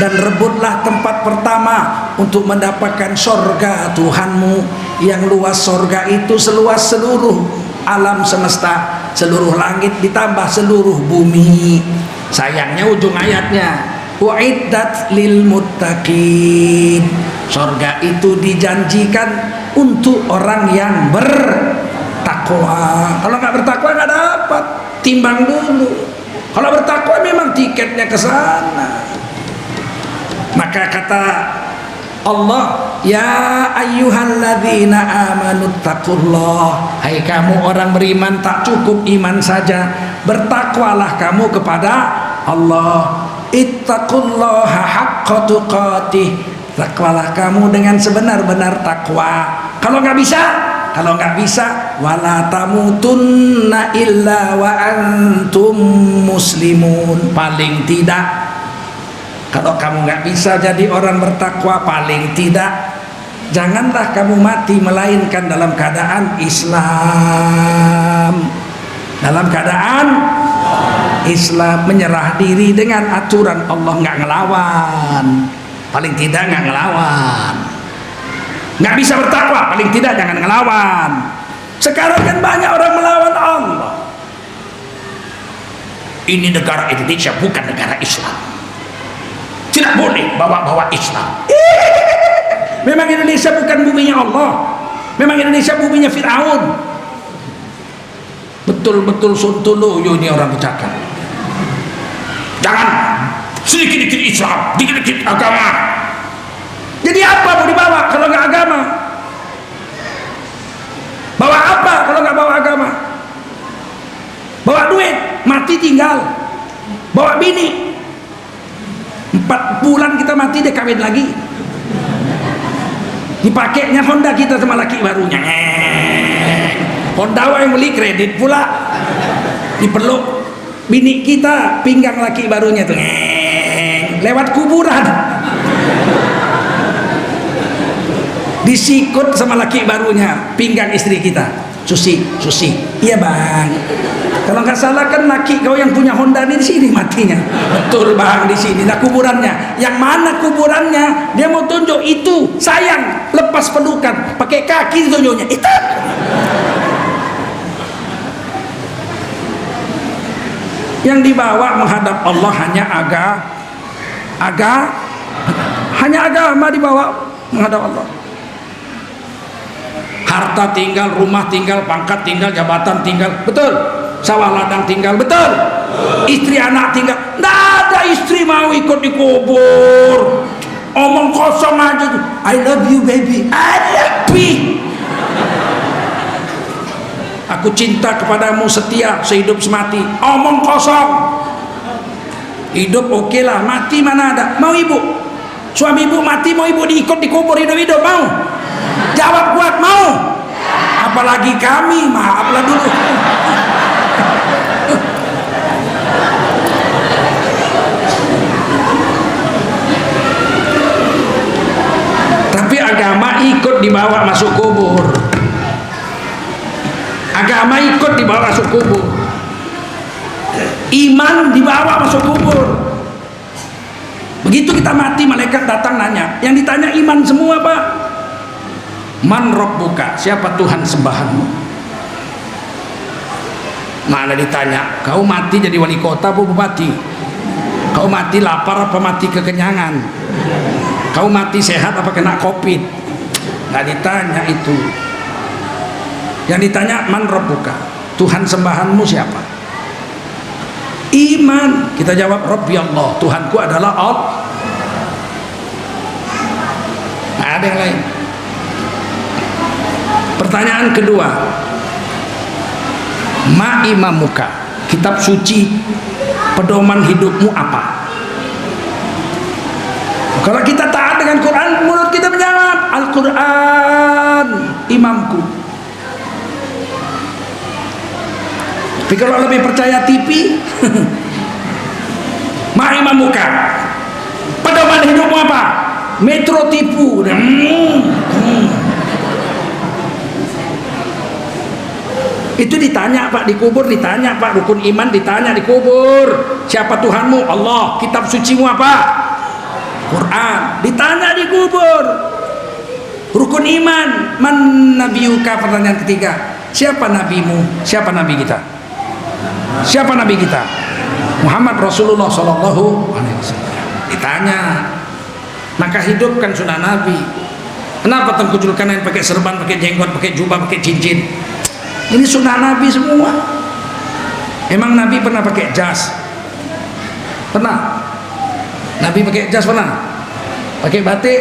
dan rebutlah tempat pertama untuk mendapatkan surga Tuhanmu yang luas. Surga itu seluas seluruh alam semesta, seluruh langit ditambah seluruh bumi. Sayangnya ujung ayatnya uiddat lil muttaqin. Surga itu dijanjikan untuk orang yang bertakwa. Kalau nggak bertakwa nggak dapat, timbang dulu. Kalau bertakwa memang tiketnya ke sana. Maka kata Allah, ya ayyuhalladzina amanu taqullah, hai kamu orang beriman, tak cukup iman saja, bertakwalah kamu kepada Allah. Ittaqullaha haqqa tuqatih, takwalah kamu dengan sebenar-benar takwa. Kalau nggak bisa, wala tamutunna illa wa antum muslimun. Paling tidak, kalau kamu nggak bisa jadi orang bertakwa, paling tidak janganlah kamu mati melainkan dalam keadaan Islam. Dalam keadaan Islam, menyerah diri dengan aturan Allah, nggak ngelawan. Paling tidak nggak ngelawan. Nggak bisa bertakwa, paling tidak jangan ngelawan. Sekarang kan banyak orang melawan Allah. Ini negara Indonesia bukan negara Islam, tidak boleh bawa-bawa Islam. Memang Indonesia bukan buminya Allah, memang Indonesia buminya Fir'aun. Betul-betul sontoloyo ini orang bercakap. Jangan sedikit-dikit Islam, dikit-dikit agama. Jadi apa mau dibawa kalau nggak agama? Bawa apa kalau nggak bawa agama? Bawa duit, mati tinggal. Bawa bini, 4 bulan kita mati, dia kawin lagi. Dipakainya Honda kita sama laki barunya. Honda yang beli, kredit pula. Dipeluk bini kita, pinggang laki barunya tuh. Lewat kuburan. Disikut sama laki barunya, pinggang istri kita. Susi, iya bang. Kalau nggak salah kan laki kau yang punya Honda ini di sini matinya. Betul bang, di sini. Nah kuburannya, yang mana kuburannya? Dia mau tunjuk itu, sayang, lepas pelukan, pakai kaki tunjuknya. Itu. Yang dibawa menghadap Allah hanya hanya agama dibawa menghadap Allah. Harta tinggal, rumah tinggal, pangkat tinggal, jabatan tinggal, betul. Sawah ladang tinggal, betul. Istri anak tinggal. Nggak ada istri mau ikut dikubur. Omong kosong aja tuh. I love you baby. I love you. Aku cinta kepadamu, setia sehidup semati. Omong kosong. Hidup oke lah, mati mana ada. Mau ibu? Suami ibu mati, mau ibu diikut dikubur hidup-hidup, mau? Jawab kuat, mau? Apalagi kami, maaflah dulu. Tapi agama ikut dibawa masuk kubur. Agama ikut dibawa masuk kubur. Iman dibawa masuk kubur. Begitu kita mati, malaikat datang nanya. Yang ditanya iman semua, Pak. Man rabbuka, siapa Tuhan sembahanmu? Mana ditanya, kau mati jadi wali kota apa bupati? Kau mati lapar apa mati kekenyangan? Kau mati sehat apa kena covid? Nggak ditanya itu. Yang ditanya man rabbuka, Tuhan sembahanmu siapa? Iman. Kita jawab Rabbi Allah, Tuhanku adalah Allah. Nggak ada yang lain. Pertanyaan kedua, ma imamuka, kitab suci pedoman hidupmu apa? Kalau kita taat dengan Quran, mulut kita menjawab Al-Quran imamku. Tapi kalau lebih percaya TV, Imam muka. Pedoman hidupmu apa? Metro tipu. Itu ditanya Pak, dikubur ditanya Pak, rukun iman ditanya dikubur. Siapa Tuhanmu? Allah. Kitab sucimu apa? Quran. Ditanya dikubur. Rukun iman, man nabiyuka, pertanyaan ketiga. Siapa nabimu? Siapa nabi kita? Siapa nabi kita? Muhammad Rasulullah sallallahu alaihi wasallam. Ditanya. Maka hidupkan sunnah Nabi. Kenapa Tengku Zulkarnain pakai serban, pakai jenggot, pakai jubah, pakai cincin? Ini sunnah Nabi semua. Emang Nabi pernah pakai jas? Pernah? Nabi pakai jas pernah? Pakai batik?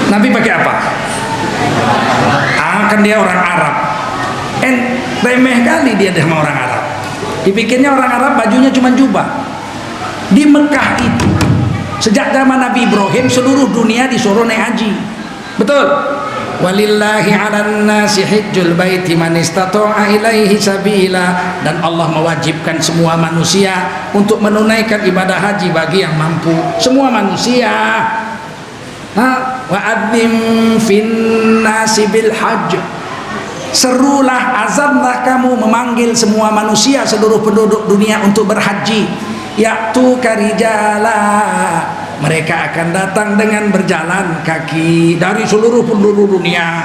Nabi pakai apa? Kan dia orang Arab. Remeh kali dia sama orang Arab. Dipikirnya orang Arab bajunya cuma jubah. Di Mekah itu sejak zaman Nabi Ibrahim seluruh dunia disuruh naik haji. Betul? Walillahi 'alan nasi hajjul baiti man istata'a ilaihi sabila, dan Allah mewajibkan semua manusia untuk menunaikan ibadah haji bagi yang mampu. Semua manusia. Wa adzim fin nasi bil hajj. Serulah, azanlah kamu memanggil semua manusia, seluruh penduduk dunia untuk berhaji. Ya'tu karijala, mereka akan datang dengan berjalan kaki dari seluruh penduduk dunia.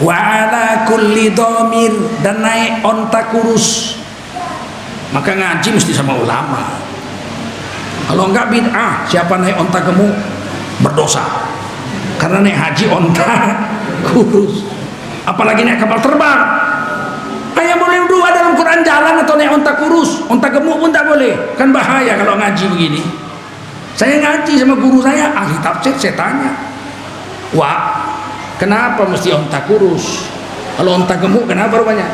Wa ala kulli dhamir, dan naik onta kurus. Maka ngaji mesti sama ulama. Kalau enggak bid'ah. Siapa naik onta gemuk berdosa, karena naik haji onta kurus, apalagi naik kapal terbang. Kayak boleh dua dalam Quran jalan atau naik onta kurus, onta gemuk pun tak boleh. Kan bahaya kalau ngaji begini. Saya ngaji sama guru saya, ahli tafsir, saya tanya, wah, kenapa mesti onta kurus? Kalau onta gemuk kenapa rupanya?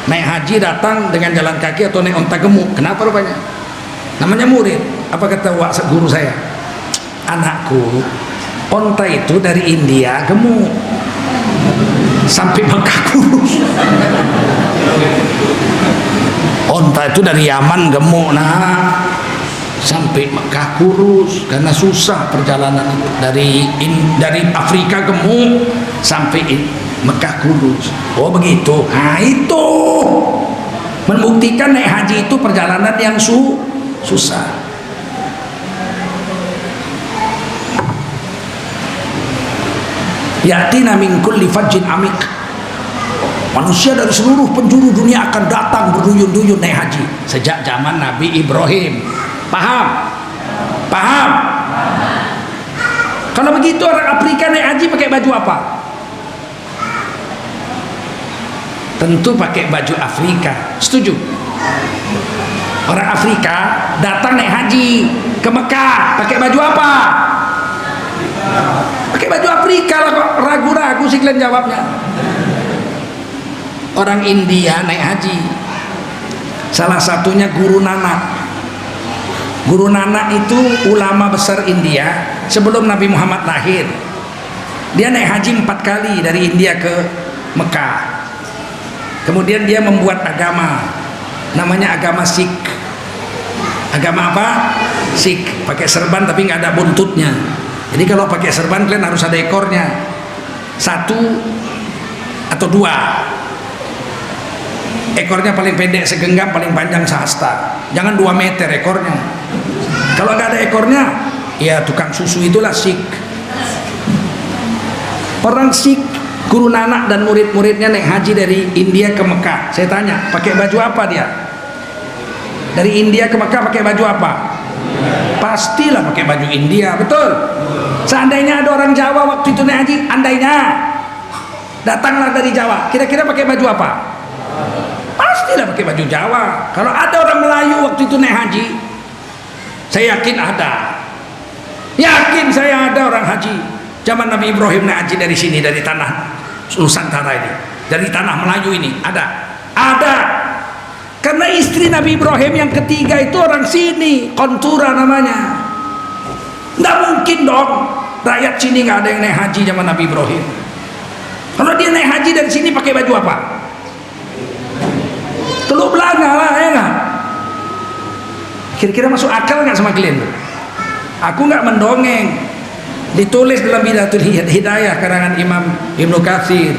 Naik haji datang dengan jalan kaki atau naik onta gemuk, kenapa rupanya? Namanya murid. Apa kata wak guru saya? Anakku, onta itu dari India gemuk, sampai Mekah kurus. Onta itu dari Yaman gemuk, nah sampai Mekah kurus, karena susah perjalanan itu. Dari Afrika gemuk sampai Mekah kurus. Oh begitu. Nah itu membuktikan naik haji itu perjalanan yang susah. Yatina min kulli fajjin amik. Manusia dari seluruh penjuru dunia akan datang berduyun-duyun naik haji. Sejak zaman Nabi Ibrahim. Paham? Paham? Kalau begitu orang Afrika naik haji pakai baju apa? Tentu pakai baju Afrika. Setuju? Orang Afrika datang naik haji ke Mekah pakai baju apa? Pakai baju Afrika lah. Kok ragu-ragu sih kalian jawabnya? Orang India naik haji, salah satunya Guru Nanak. Guru Nanak itu ulama besar India sebelum Nabi Muhammad lahir. Dia naik haji 4 kali dari India ke Mekah. Kemudian dia membuat agama, namanya agama Sikh. Agama apa? Sikh. Pakai serban tapi nggak ada buntutnya. Jadi kalau pakai serban kalian harus ada ekornya, 1 atau 2. Ekornya paling pendek segenggam, paling panjang sehasta. Jangan 2 meter ekornya. Kalau nggak ada ekornya, ya tukang susu itulah Sikh. Orang Sikh, Guru Nanak dan murid-muridnya naik haji dari India ke Mekah. Saya tanya, pakai baju apa dia? Dari India ke Mekah pakai baju apa? Pastilah pakai baju India, betul? Seandainya ada orang Jawa waktu itu naik haji, andainya datanglah dari Jawa, kira-kira pakai baju apa? Pastilah pakai baju Jawa. Kalau ada orang Melayu waktu itu naik haji, saya yakin ada. Yakin saya ada orang haji zaman Nabi Ibrahim naik haji dari sini, dari tanah Nusantara ini, dari tanah Melayu ini, ada. Karena istri Nabi Ibrahim yang ketiga itu orang sini, Kontura namanya. Nggak mungkin dong rakyat sini nggak ada yang naik haji zaman Nabi Ibrahim. Kalau dia naik haji dari sini pakai baju apa? Teluk belanga lah, ya nggak? Kira-kira masuk akal nggak sama kalian? Aku nggak mendongeng. Ditulis dalam Bidatul Hidayah karangan Imam Ibnu Katsir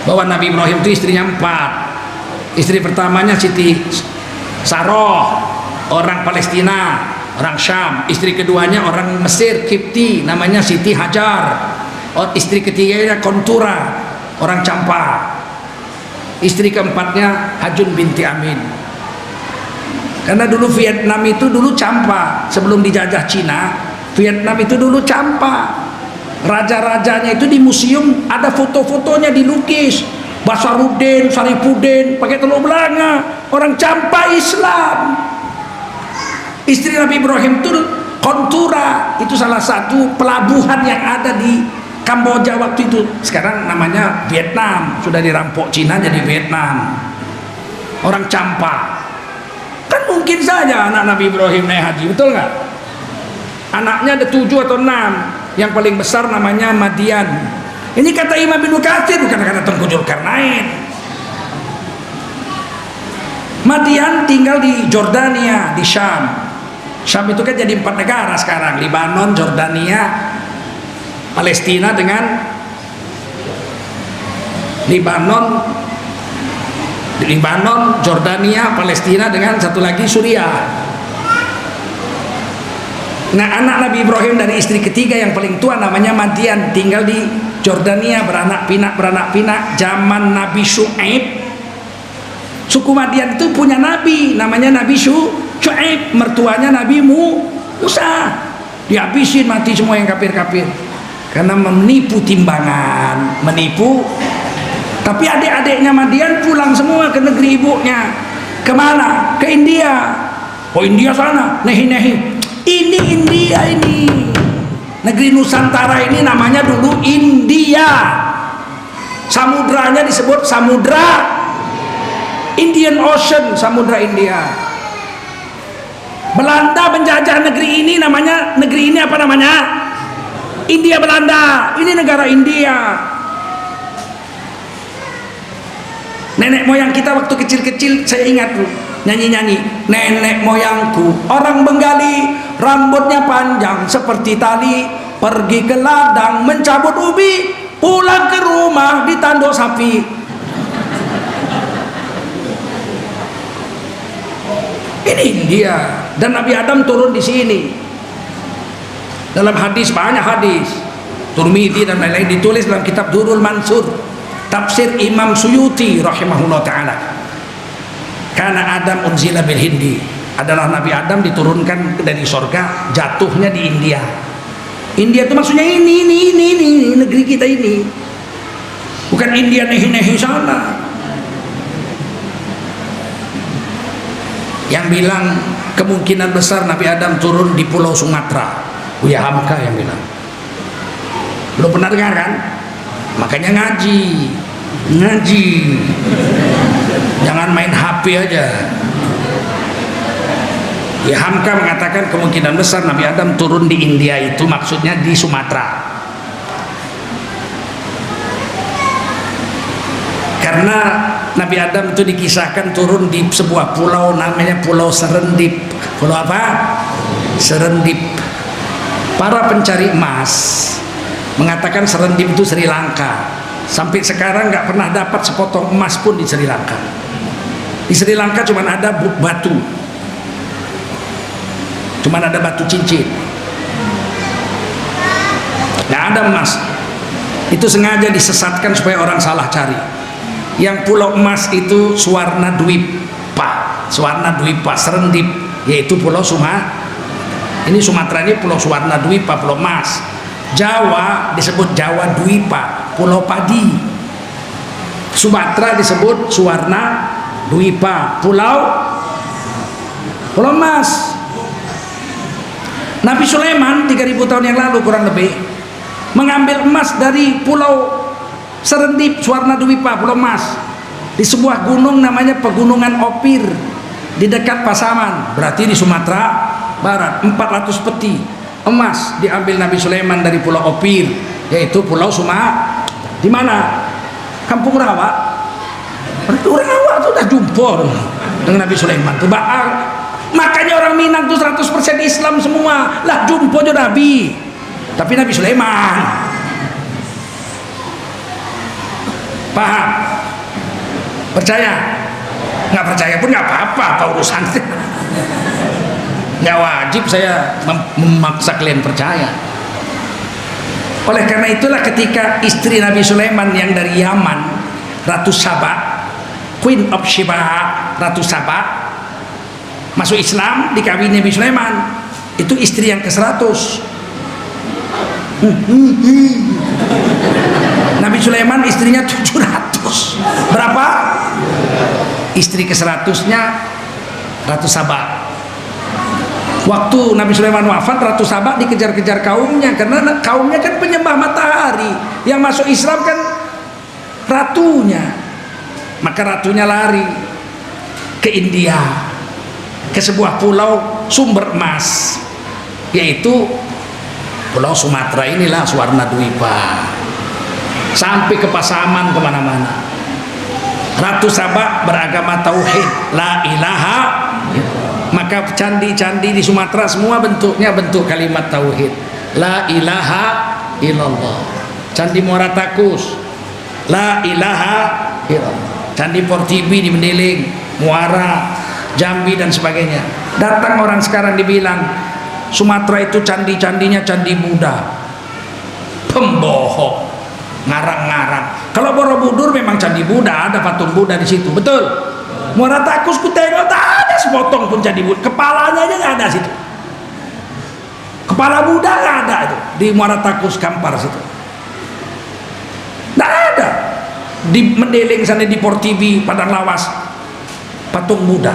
bahwa Nabi Ibrahim itu istrinya 4. Istri pertamanya Siti Saroh, orang Palestina, orang Syam. Istri keduanya orang Mesir, Kipti, namanya Siti Hajar. Istri ketiganya Kontura, orang Campa. Istri keempatnya Hajun binti Amin. Karena dulu Vietnam itu dulu Campa, sebelum dijajah Cina. Vietnam itu dulu Campa. Raja-rajanya itu di museum ada foto-fotonya dilukis. Basaruddin, Sarifuddin pakai teluk belanga, orang Campa Islam. Istri Nabi Ibrahim itu Kontura, itu salah satu pelabuhan yang ada di Kamboja waktu itu. Sekarang namanya Vietnam, sudah dirampok Cina jadi Vietnam. Orang Campa. Kan mungkin saja anak Nabi Ibrahim naik haji, betul nggak? Anaknya ada 7 atau 6. Yang paling besar namanya Madian. Ini kata Imam Ibnu Katsir, bukan kata Tengku Zulkarnain. Madian tinggal di Jordania, di Syam. Syam itu kan jadi 4 negara sekarang, Libanon, Jordania, Palestina dengan Libanon, Jordania, Palestina dengan satu lagi Suriah. Nah, anak Nabi Ibrahim dari istri ketiga yang paling tua namanya Madian, tinggal di Jordania, beranak pinak zaman Nabi Syuaib. Suku Madian itu punya nabi, namanya Nabi Syuaib, mertuanya Nabi Musa. Dihabisin mati semua yang kafir-kafir karena menipu timbangan, menipu. Tapi adik-adiknya Madian pulang semua ke negeri ibunya. Kemana? Ke India. Oh, India sana, nehi-nehi. Ini India ini. Negeri Nusantara ini namanya dulu India. Samudranya disebut Samudra Indian Ocean, Samudra India. Belanda menjajah negeri ini, namanya negeri ini apa namanya? India Belanda. Ini negara India. Nenek moyang kita waktu kecil-kecil, saya ingat tuh nyanyi-nyanyi, nenek moyangku orang Bengali, rambutnya panjang seperti tali, pergi ke ladang mencabut ubi, pulang ke rumah ditanduk sapi. Ini India, dan Nabi Adam turun di sini. Dalam hadis, banyak hadis, Turmidi dan lain-lain, ditulis dalam kitab Durrul Mansur, tafsir Imam Suyuti rahimahullah ta'ala. Karena Adam unzila bil Hindi, adalah Nabi Adam diturunkan dari sorga, jatuhnya di India. India itu maksudnya ini negeri kita ini, bukan India nehi-nehi sana. Yang bilang kemungkinan besar Nabi Adam turun di Pulau Sumatera, Buya Hamka yang bilang. Belum pernah dengar kan? Makanya ngaji, jangan main HP aja. Ya, Hamka mengatakan kemungkinan besar Nabi Adam turun di India, itu maksudnya di Sumatera. Karena Nabi Adam itu dikisahkan turun di sebuah pulau namanya Pulau Serendip. Pulau apa? Serendip. Para pencari emas mengatakan Serendip itu Sri Lanka. Sampai sekarang nggak pernah dapat sepotong emas pun di Sri Lanka. Di Sri Lanka cuma ada batu, cuma ada batu cincin, nggak ada emas. Itu sengaja disesatkan supaya orang salah cari. Yang pulau emas itu Suwarna Dwipa, Serendip, yaitu pulau ini Sumatera ini pulau Suwarna Dwipa, pulau emas. Jawa disebut Jawa Dwipa, pulau padi. Sumatera disebut Suwarna Dwipa, pulau emas. Nabi Sulaiman 3000 tahun yang lalu kurang lebih mengambil emas dari pulau Serendip, Suwarna Dwipa, pulau emas, di sebuah gunung namanya Pegunungan Opir di dekat Pasaman, berarti di Sumatera Barat. 400 peti emas diambil Nabi Sulaiman dari Pulau Opir, yaitu Pulau Sumatera. Di mana? Kampung Rawa. Orang Rawa tuh udah jumpa dengan Nabi Sulaiman tuh. Makanya orang Minang tuh 100% Islam semua. Lah jumpa aja Nabi. Tapi Nabi Sulaiman. Paham? Percaya? Nggak percaya pun nggak apa-apa, apa urusannya. Nggak wajib saya memaksa kalian percaya. Oleh karena itulah ketika istri Nabi Sulaiman yang dari Yaman, Ratu Saba, Queen of Sheba, Ratu Saba, masuk Islam, dikawini Nabi Sulaiman, itu istri yang ke-100. Nabi Sulaiman istrinya 700. Berapa? Istri ke-100-nya Ratu Saba. Waktu Nabi Sulaiman wafat, Ratu Saba dikejar-kejar kaumnya, karena kaumnya kan penyembah matahari. Yang masuk Islam kan ratunya. Maka ratunya lari ke India, ke sebuah pulau sumber emas, yaitu Pulau Sumatera inilah, Suwarna Dwipa, sampai ke Pasaman, kemana-mana. Ratu Saba beragama tauhid, la ilaha. Maka candi-candi di Sumatera semua bentuknya bentuk kalimat tauhid, la ilaha illallah. Candi Muara Takus, la ilaha illallah. Candi Portibi di Mendeling, Muara, Jambi dan sebagainya. Datang orang sekarang dibilang Sumatera itu candi-candinya candi Buddha. Pembohong, ngarang-ngarang. Kalau Borobudur memang candi Buddha, ada patung Buddha di situ, betul. Muara Takus ku tengok tak ada sepotong pun candi Buddha, kepalanya aja nggak ada situ. Kepala Buddha nggak ada itu di Muara Takus Kampar situ. Nggak ada. Di Mendeling sana, di Portibi, Padang Lawas, patung Buddha.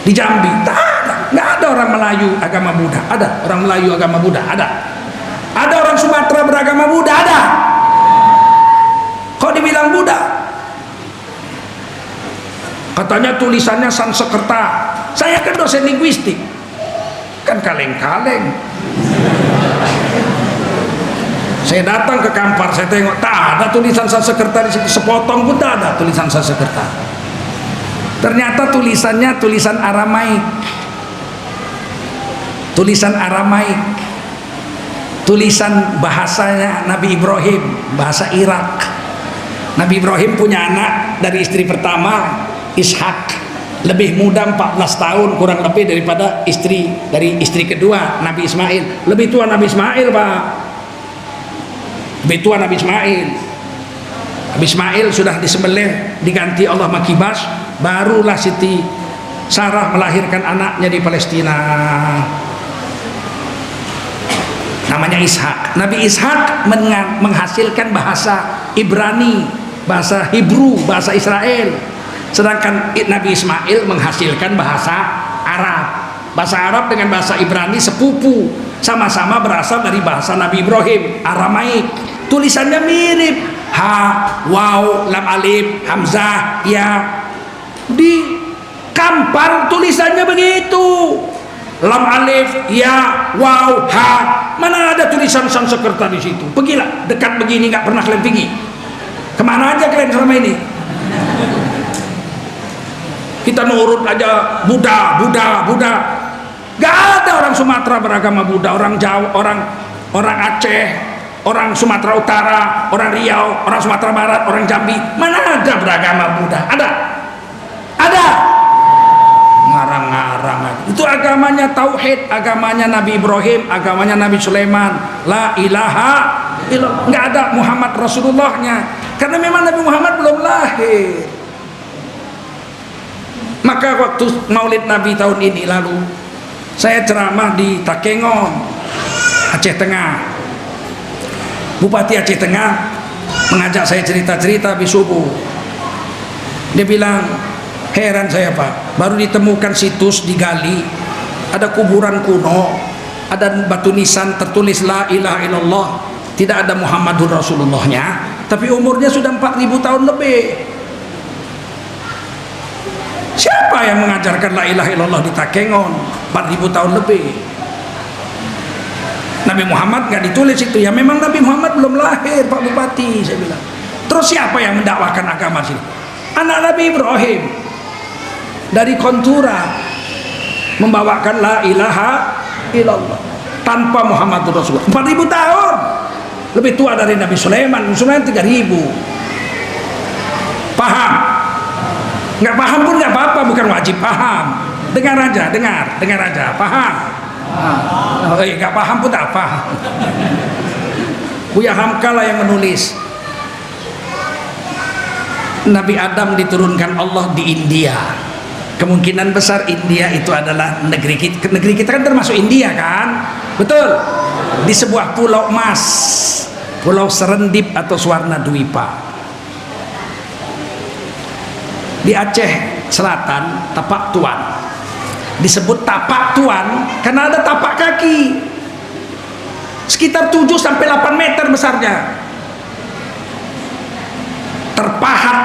Di Jambi tak ada. Nggak ada orang Melayu agama Buddha. Ada orang Melayu agama Buddha, ada. Ada orang Sumatera beragama Buddha, ada. Kok dibilang Buddha? Katanya tulisannya Sanskerta. Saya kan dosen linguistik, kan kaleng-kaleng. Saya datang ke Kampar, saya tengok tak ada tulisan Sanskerta di situ, sepotong pun tak ada tulisan Sanskerta. Ternyata tulisannya tulisan Aramaik. Tulisan Aramaik. Tulisan bahasanya Nabi Ibrahim, bahasa Irak. Nabi Ibrahim punya anak dari istri pertama, Ishak, lebih muda 14 tahun kurang lebih daripada dari istri kedua, Nabi Ismail. Lebih tua Nabi Ismail, Pak. Lebih tua Nabi Ismail. Nabi Ismail sudah disembelih, diganti Allah makibas, barulah Siti Sarah melahirkan anaknya di Palestina. Namanya Ishak. Nabi Ishak menghasilkan bahasa Ibrani, bahasa Hebrew, bahasa Israel. Sedangkan Nabi Ismail menghasilkan bahasa Arab. Bahasa Arab dengan bahasa Ibrani sepupu, sama-sama berasal dari bahasa Nabi Ibrahim, Aramaik. Tulisannya mirip, ha, waw, lam alif, hamzah, ya. Di Kampar tulisannya begitu, lam alif, ya, waw, ha. Mana ada tulisan Sanskerta di situ? Pergilah, dekat begini nggak pernah kalian pergi. Kemana aja kalian selama ini? Kita nurut aja Buddha, Buddha, Buddha. Gak ada orang Sumatera beragama Buddha, orang Jawa, orang Aceh, orang Sumatera Utara, orang Riau, orang Sumatera Barat, orang Jambi. Mana ada beragama Buddha? Ada? Ada? Ngarang-ngarang. Itu agamanya tauhid, agamanya Nabi Ibrahim, agamanya Nabi Sulaiman. La ilaha illallah. Nggak ada Muhammad Rasulullahnya. Karena memang Nabi Muhammad belum lahir. Maka waktu Maulid Nabi tahun ini lalu, saya ceramah di Takengon, Aceh Tengah. Bupati Aceh Tengah mengajak saya cerita-cerita habis subuh. Dia bilang, heran saya Pak, baru ditemukan situs digali, ada kuburan kuno, ada batu nisan tertulis la ilaha illallah, tidak ada Muhammadur Rasulullahnya, tapi umurnya sudah 4000 tahun lebih. Siapa yang mengajarkan la ilaha illallah di Takengon 4000 tahun lebih? Nabi Muhammad nggak ditulis itu. Ya memang Nabi Muhammad belum lahir, Pak Bupati, saya bilang. Terus siapa yang mendakwakan agama sini? Anak Nabi Ibrahim dari Kontura membawakan la ilaha illallah tanpa Muhammadur Rasulullah. 4000 tahun lebih tua dari Nabi Sulaiman. Sulaiman 3000. Paham? Nggak paham pun nggak apa-apa, bukan wajib paham. Dengar aja, dengar aja, paham? Nggak paham pun tak paham. Buya Hamka lah yang menulis. Nabi Adam diturunkan Allah di India. Kemungkinan besar India itu adalah negeri kita. Negeri kita kan termasuk India kan? Betul. Di sebuah pulau emas, Pulau Serendip atau Swarna Dwipa. Di Aceh Selatan, Tapak Tuan. Disebut Tapak Tuan karena ada tapak kaki. Sekitar 7 sampai 8 meter besarnya. Terpahat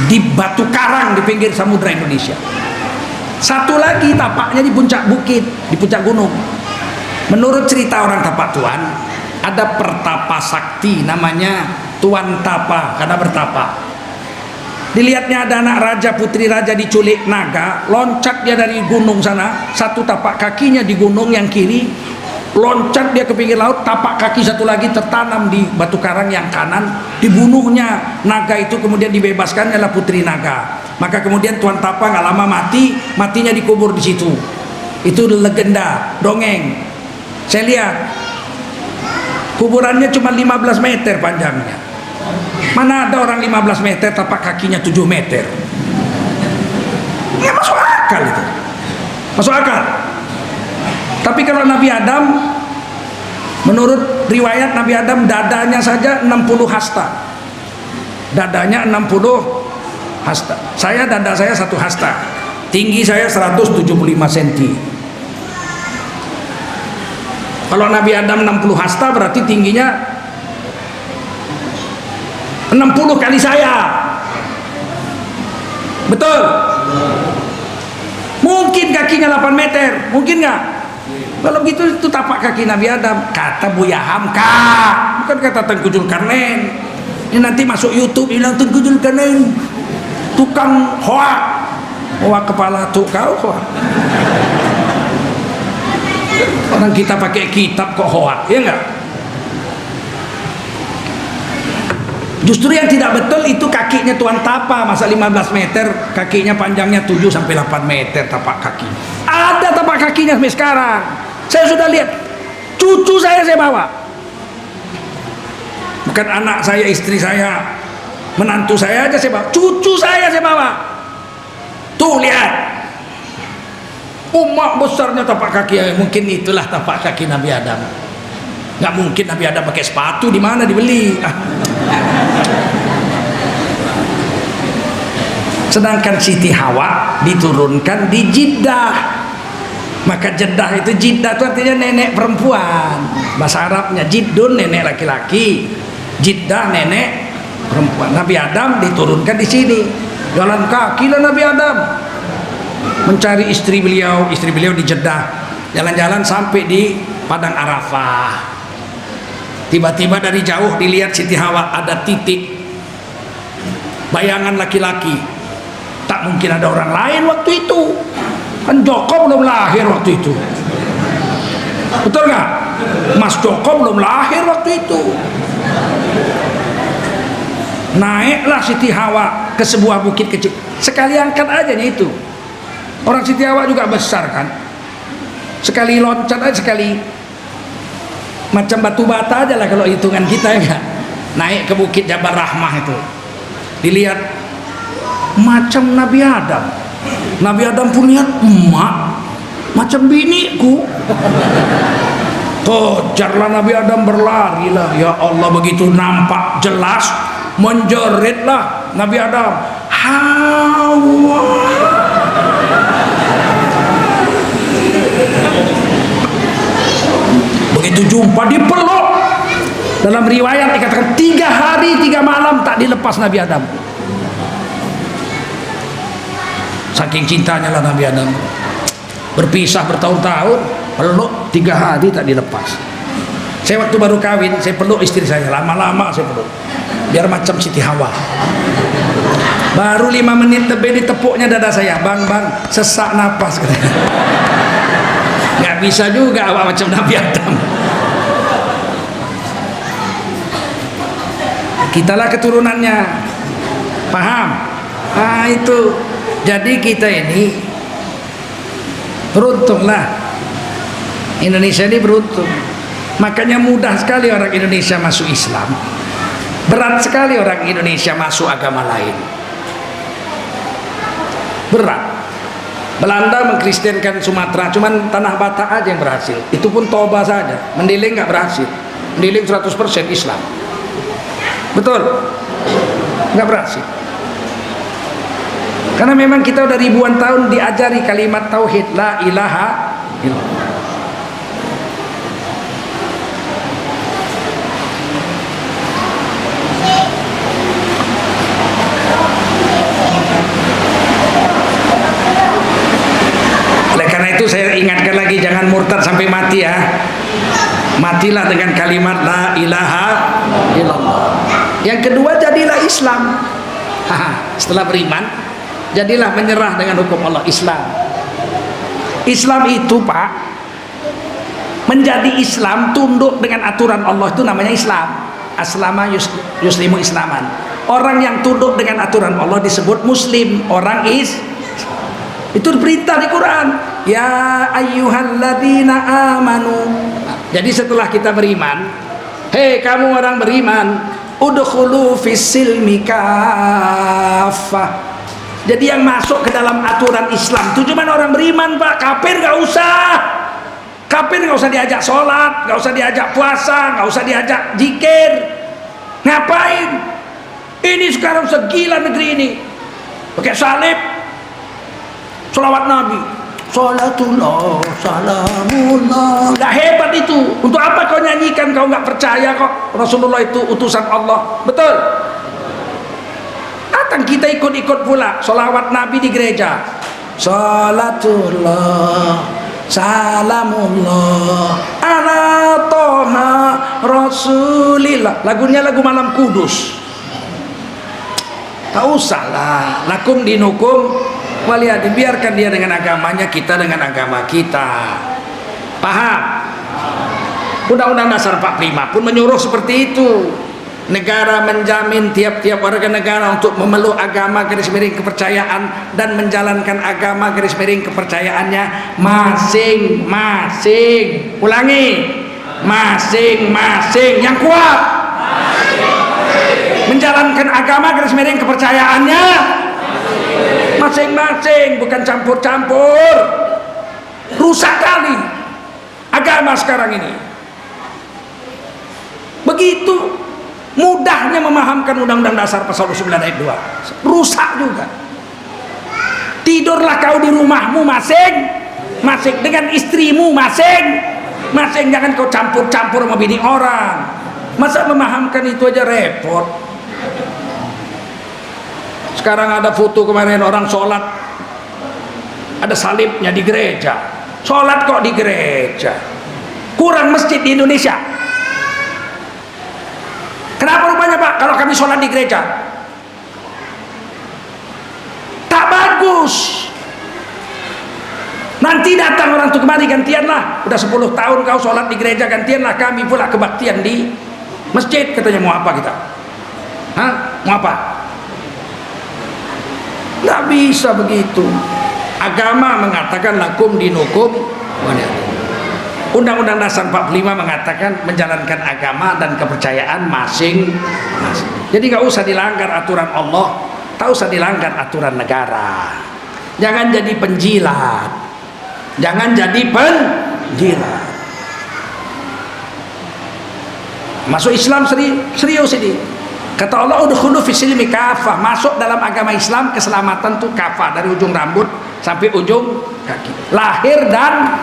di batu karang di pinggir samudra Indonesia. Satu lagi tapaknya di puncak bukit, di puncak gunung. Menurut cerita orang Tapak Tuan, ada pertapa sakti namanya Tuan Tapa karena bertapa. Dilihatnya ada anak raja, putri raja diculik naga, loncat dia dari gunung sana, satu tapak kakinya di gunung yang kiri, loncat dia ke pinggir laut, tapak kaki satu lagi tertanam di batu karang yang kanan, dibunuhnya naga itu, kemudian dibebaskan adalah putri naga. Maka kemudian Tuan Tapa nggak lama mati, matinya dikubur di situ. Itu legenda, dongeng. Saya lihat kuburannya cuma 15 meter panjangnya. Mana ada orang 15 meter tapak kakinya 7 meter? Ya masuk akal itu. Masuk akal. Tapi kalau Nabi Adam, menurut riwayat Nabi Adam dadanya saja 60 hasta. Dadanya 60 hasta. Dada saya 1 hasta. Tinggi saya 175 cm. Kalau Nabi Adam 60 hasta berarti tingginya 60 kali saya. Betul? Mungkin kakinya 8 meter, mungkin nggak? Kalau begitu itu tapak kaki Nabi Adam. Kata Buya Hamka, bukan kata Tengku Zulkarnain. Ini nanti masuk YouTube bilang Tengku Zulkarnain tukang hoak, hoak kepala tuh kau hoak. Orang kita pakai kitab kok hoak, ya enggak? Justru yang tidak betul itu kakinya Tuan Tapa, masa 15 meter, kakinya panjangnya 7 sampai 8 meter tapak kaki. Ada tapak kakinya sampai sekarang. Saya sudah lihat. Cucu saya bawa. Bukan anak saya, istri saya, menantu saya aja saya bawa. Cucu saya bawa. Tuh lihat. Umat besarnya tapak kaki, mungkin itulah tapak kaki Nabi Adam. Nggak mungkin Nabi Adam pakai sepatu, di mana dibeli? Sedangkan Siti Hawa diturunkan di Jeddah. Maka Jeddah itu, Jeddah itu artinya nenek perempuan. Bahasa Arabnya Jiddun nenek laki-laki, Jeddah nenek perempuan. Nabi Adam diturunkan di sini. Jalan kaki lah Nabi Adam mencari istri beliau di Jeddah. Jalan-jalan sampai di Padang Arafah. Tiba-tiba dari jauh dilihat Siti Hawa, ada titik bayangan laki-laki. Tak mungkin ada orang lain waktu itu, kan Joko belum lahir waktu itu. Betul nggak? Mas Joko belum lahir waktu itu. Naiklah Siti Hawa ke sebuah bukit kecil. Sekali angkat aja nih itu. Orang Siti Hawa juga besar kan. Sekali loncat aja, sekali macam batu bata aja lah kalau hitungan kita, ya kan? Naik ke bukit Jabal Rahmah itu, dilihat macam Nabi Adam. Nabi Adam pun lihat, emak macam biniku. Kejarlah Nabi Adam, berlari lah. Ya Allah, begitu nampak jelas menjeritlah Nabi Adam, Hawa. Begitu jumpa dipeluk. Dalam riwayat dikatakan 3 hari 3 malam tak dilepas Nabi Adam. Saking cintanya lah Nabi Adam. Berpisah bertahun-tahun, peluk 3 hari tak dilepas. Saya waktu baru kawin, saya peluk istri saya, lama-lama saya peluk, biar macam Siti Hawa. Baru 5 menit lebih ditepuknya dada saya, bang sesak napas katanya. Nggak bisa juga awak macam Nabi Adam. Kitalah keturunannya, paham? Nah itu, jadi kita ini beruntunglah, Indonesia ini beruntung. Makanya mudah sekali orang Indonesia masuk Islam, berat sekali orang Indonesia masuk agama lain. Berat. Belanda mengkristenkan Sumatera, cuman Tanah Batak aja yang berhasil. Itu pun Toba saja. Mendiling nggak berhasil. Mendiling 100% Islam. Betul? Nggak berhasil. Karena memang kita udah ribuan tahun diajari kalimat tauhid, la ilaha illallah. Itu saya ingatkan lagi, jangan murtad sampai mati ya. Matilah dengan kalimat la ilaha illallah. Yang kedua, jadilah Islam. Setelah beriman, jadilah menyerah dengan hukum Allah. Islam itu Pak, menjadi Islam, tunduk dengan aturan Allah, itu namanya Islam. Aslama yuslimu islaman. Orang yang tunduk dengan aturan Allah disebut muslim. Orang itu perintah di Quran, ya ayyuhalladzina amanu. Jadi setelah kita beriman, hei kamu orang beriman, udkhulu fissilmi kaffah. Jadi yang masuk ke dalam aturan Islam itu cuma orang beriman Pak. Kafir nggak usah. Kafir nggak usah diajak sholat, nggak usah diajak puasa, nggak usah diajak zikir. Ngapain? Ini sekarang segila negeri ini pakai salib, sholawat Nabi, sholatullah, salamullah. Gak hebat itu. Untuk apa kau nyanyikan? Kau gak percaya kok Rasulullah itu utusan Allah. Betul? Datang kita ikut-ikut pula sholawat Nabi di gereja. Sholatullah, salamullah, ala toha rasulillah. Lagunya lagu Malam Kudus. Tak usah lah. Lakum dinukum waliyadin, biarkan dia dengan agamanya, kita dengan agama kita. Paham? Undang-Undang Dasar 45 pun menyuruh seperti itu. Negara menjamin tiap-tiap warga negara untuk memeluk agama garis miring kepercayaan dan menjalankan agama garis miring kepercayaannya masing-masing. Ulangi, masing-masing. Yang kuat menjalankan agama garis miring kepercayaannya masing-masing, bukan campur-campur. Rusak kali agama sekarang ini. Begitu mudahnya memahamkan Undang-Undang Dasar Pasal 9 ayat 2. Rusak juga. Tidurlah kau di rumahmu masing-masing dengan istrimu masing-masing. Jangan kau campur-campur sama bini orang. Masa memahamkan itu aja repot. Sekarang ada foto kemarin orang sholat, ada salibnya di gereja. Sholat kok di gereja? Kurang masjid di Indonesia. Kenapa rupanya Pak kalau kami sholat di gereja? Tak bagus. Nanti datang orang itu kemari, gantianlah. Udah 10 tahun kau sholat di gereja, gantianlah kami pula kebaktian di masjid. Katanya mau apa kita? Hah? Mau apa? Nggak bisa begitu. Agama mengatakan lakum dinukum waliyadin. Undang-Undang Dasar 45 mengatakan menjalankan agama dan kepercayaan masing-masing. Jadi nggak usah dilanggar aturan Allah, tak usah dilanggar aturan negara. Jangan jadi penjilat, jangan jadi penjilat. Masuk Islam serius ini. Kata Allah, udkhulu fissilmi kafah, masuk dalam agama Islam keselamatan tuh kafah, dari ujung rambut sampai ujung kaki, lahir dan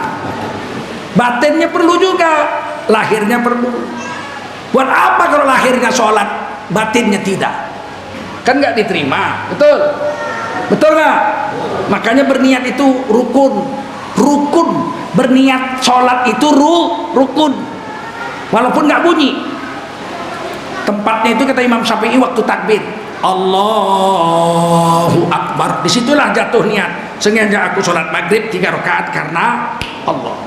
batinnya perlu juga. Lahirnya perlu. Buat apa kalau lahirnya sholat, batinnya tidak? Kan nggak diterima. Betul? Betul nggak? Makanya berniat itu rukun. rukun. Berniat sholat itu rukun, walaupun nggak bunyi. Tempatnya itu kata Imam Syafi'i waktu takbir, Allahu Akbar, disitulah jatuh niat. Sengaja aku sholat maghrib 3 rakaat karena Allah.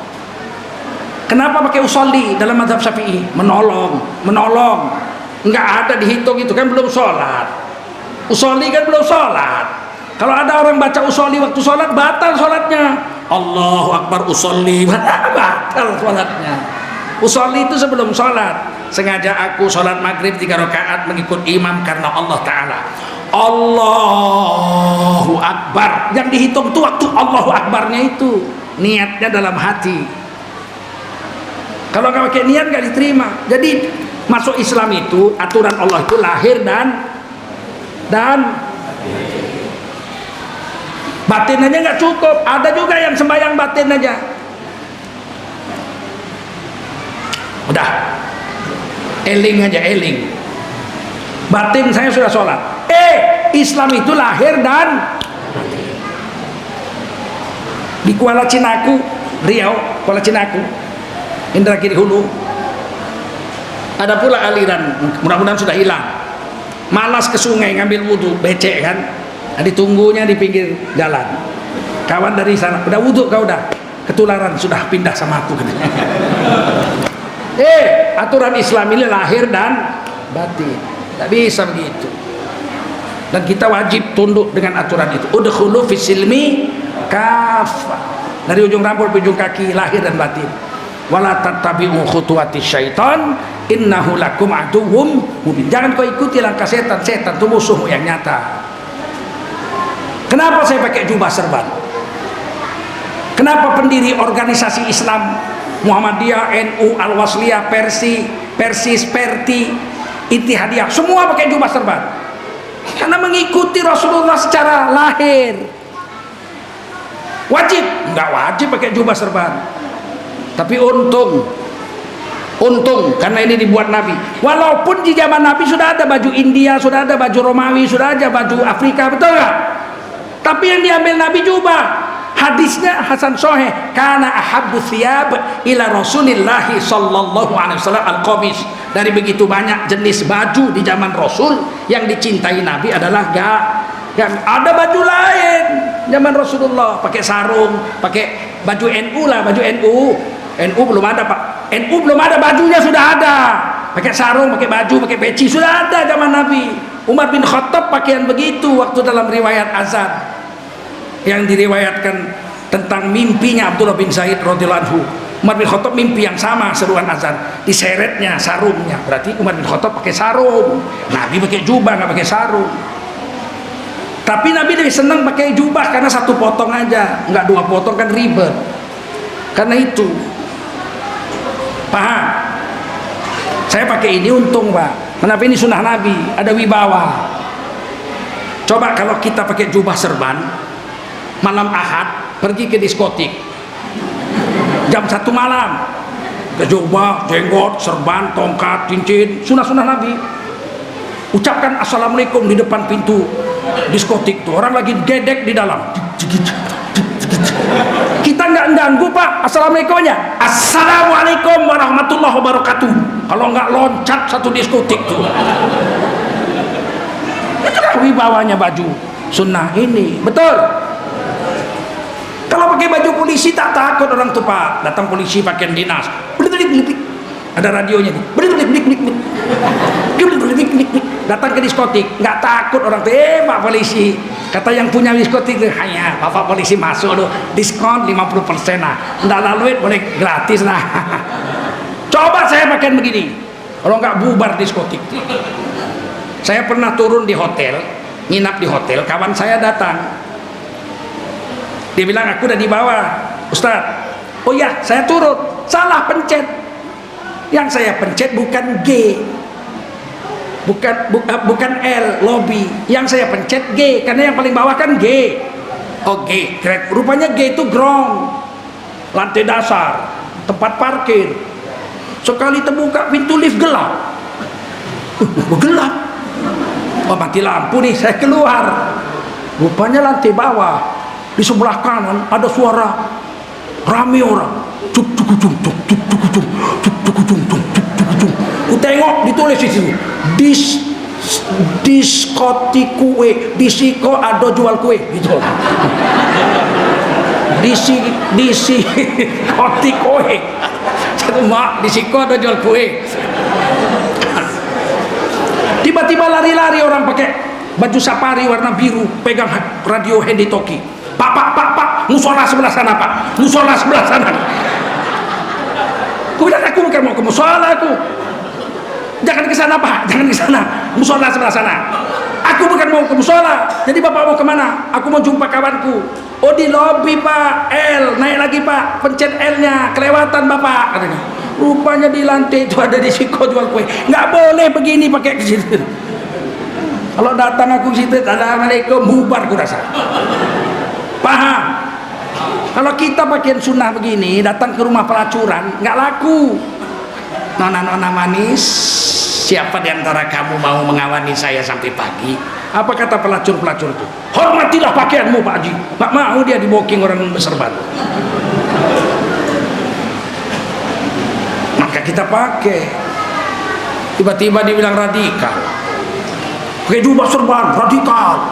Kenapa pakai usolli dalam mazhab Syafi'i? Menolong. Nggak ada dihitung, itu kan belum sholat. Usolli kan belum sholat. Kalau ada orang baca usolli waktu sholat, batal sholatnya. Allahu Akbar usolli, batal sholatnya. Usolli itu sebelum sholat. Sengaja aku sholat maghrib 3 rakaat mengikut imam karena Allah Ta'ala. Allahu Akbar, yang dihitung itu waktu Allahu Akbarnya itu, niatnya dalam hati. Kalau nggak pakai niat nggak diterima. Jadi masuk Islam itu aturan Allah itu lahir dan batin aja nggak cukup. Ada juga yang sembahyang batin aja. Udah, eling aja, eling. Batin saya sudah sholat. Islam itu lahir dan di Kuala Cinaku, Riau, Kuala Cinaku, Indragiri Hulu. Ada pula aliran, mudah-mudahan sudah hilang. Malas ke sungai ngambil wudhu, becek kan? Ditunggunya di pinggir jalan. Kawan dari sana, udah wudhu kau udah, ketularan sudah pindah sama aku. Aturan Islam ini lahir dan batin, tak bisa begitu. Dan kita wajib tunduk dengan aturan itu. Udkhulu fis silmi kafah, dari ujung rambut ke ujung kaki, lahir dan batin. Wala tattabi'u khutuwati syaitan innahu lakum aduwwum mubin. Jangan kau ikuti langkah setan. Setan itu musuhmu yang nyata. Kenapa saya pakai jubah serban? Kenapa pendiri organisasi Islam Muhammadiyah, NU, Al-Wasliyah, Persis, Perti, Ittihadiyah, semua pakai jubah serban? Karena mengikuti Rasulullah secara lahir. Wajib? Enggak wajib pakai jubah serban. Tapi untung karena ini dibuat Nabi. Walaupun di zaman Nabi sudah ada baju India, sudah ada baju Romawi, sudah ada baju Afrika, betul nggak? Tapi yang diambil Nabi jubah. Hadisnya Hasan Soheh, karena ahabbu thiyab ila Rasulillahi sallallahu alaihi wasallam al-qamis. Dari begitu banyak jenis baju di zaman Rasul, yang dicintai Nabi adalah gak ada baju lain zaman Rasulullah. Pakai sarung, pakai baju NU lah, baju NU belum ada Pak. NU belum ada, bajunya sudah ada. Pakai sarung, pakai baju, pakai peci, sudah ada zaman Nabi. Umar bin Khattab pakaian begitu waktu dalam riwayat azan yang diriwayatkan tentang mimpinya Abdullah bin Zaid radhiyallahu anhu. Umar bin Khattab mimpi yang sama seruan azan, diseretnya sarungnya. Berarti Umar bin Khattab pakai sarung. Nabi pakai jubah, nggak pakai sarung. Tapi Nabi lebih senang pakai jubah karena 1 potong aja, nggak 2 potong kan ribet. Karena itu, paham? Saya pakai ini untung Pak. Kenapa? Ini sunnah Nabi, ada wibawa. Coba kalau kita pakai jubah serban, malam Ahad pergi ke diskotik jam 1 malam, ke jubah, jenggot, serban, tongkat, cincin, sunnah Nabi. Ucapkan assalamualaikum di depan pintu diskotik tuh, orang lagi gedek di dalam. Kita nggak ganggu Pak, assalamualaikumnya assalamualaikum warahmatullahi wabarakatuh. Kalau nggak loncat satu diskotik tuh. Itulah wibawanya baju sunnah ini, betul. Kalau pakai baju polisi tak takut orang tuh Pak. Datang polisi pakaian dinas, ada radionya, datang ke diskotik, nggak takut orang tuh. Pak polisi, kata yang punya diskotik, hanya Bapak polisi masuk loh, diskon 50% lah, nggak lalu boleh gratis lah. Coba saya pakaian begini, kalau nggak bubar diskotik. Saya pernah turun di hotel, nginap di hotel, kawan saya datang. Dia bilang aku udah di bawah, Ustaz. Oh ya, saya turun, salah pencet. Yang saya pencet bukan G, bukan L, lobby. Yang saya pencet G, karena yang paling bawah kan G. Oh G, rupanya G itu ground, lantai dasar, tempat parkir. Sekali terbuka pintu lift gelap. Gelap. Oh mati lampu nih, saya keluar. Rupanya lantai bawah. Di sebelah kanan ada suara rame orang, cuk cuk cuk cuk cuk cuk cuk cuk cuk cuk cuk cuk cuk cuk. Ku tengok ditulis di situ, diskoti kue, disiko ada jual kue gitu. Diskoti kue. Satu mak disiko ada jual kue. Tiba-tiba lari-lari orang pakai baju safari warna biru, pegang radio handy talkie. Pak, musola sebelah sana pak, musola sebelah sana. Aku bilang aku bukan mau ke musola aku. Jangan ke sana pak, jangan ke sana. Musola sebelah sana. Aku bukan mau ke musola. Jadi bapak mau kemana? Aku mau jumpa kawanku. Oh di lobi pak, L, naik lagi pak, pencet L-nya, kelewatan bapak. Katanya. Rupanya di lantai itu ada disiko jual kue. Nggak boleh begini pakai ke situ. Kalau datang aku ke situ, assalamualaikum, bubar aku rasa. Paham? Kalau kita pakaian sunnah begini, datang ke rumah pelacuran, nggak laku. Nona-nona manis, siapa di antara kamu mau mengawani saya sampai pagi? Apa kata pelacur-pelacur itu? Hormatilah pakaianmu Pak Haji. Nggak mau dia diboking orang berserban. Maka kita pakai. Tiba-tiba dibilang radikal. Pakai jubah serban, radikal.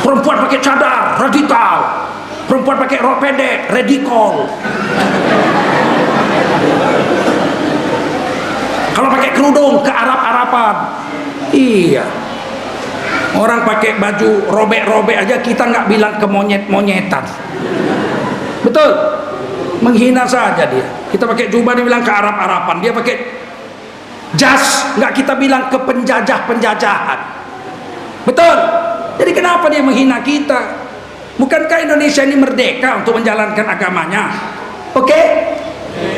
Perempuan pakai cadar, radikal. Perempuan pakai rok pendek, radikal. Kalau pakai kerudung ke Arab-Araban, iya. Orang pakai baju robek-robek aja kita nggak bilang ke monyet-monyetan. Betul? Menghina saja dia. Kita pakai jubah dia bilang ke Arab-Araban. Dia pakai jas nggak kita bilang ke penjajah-penjajahan. Betul? Jadi kenapa dia menghina kita? Bukankah Indonesia ini merdeka untuk menjalankan agamanya? Oke?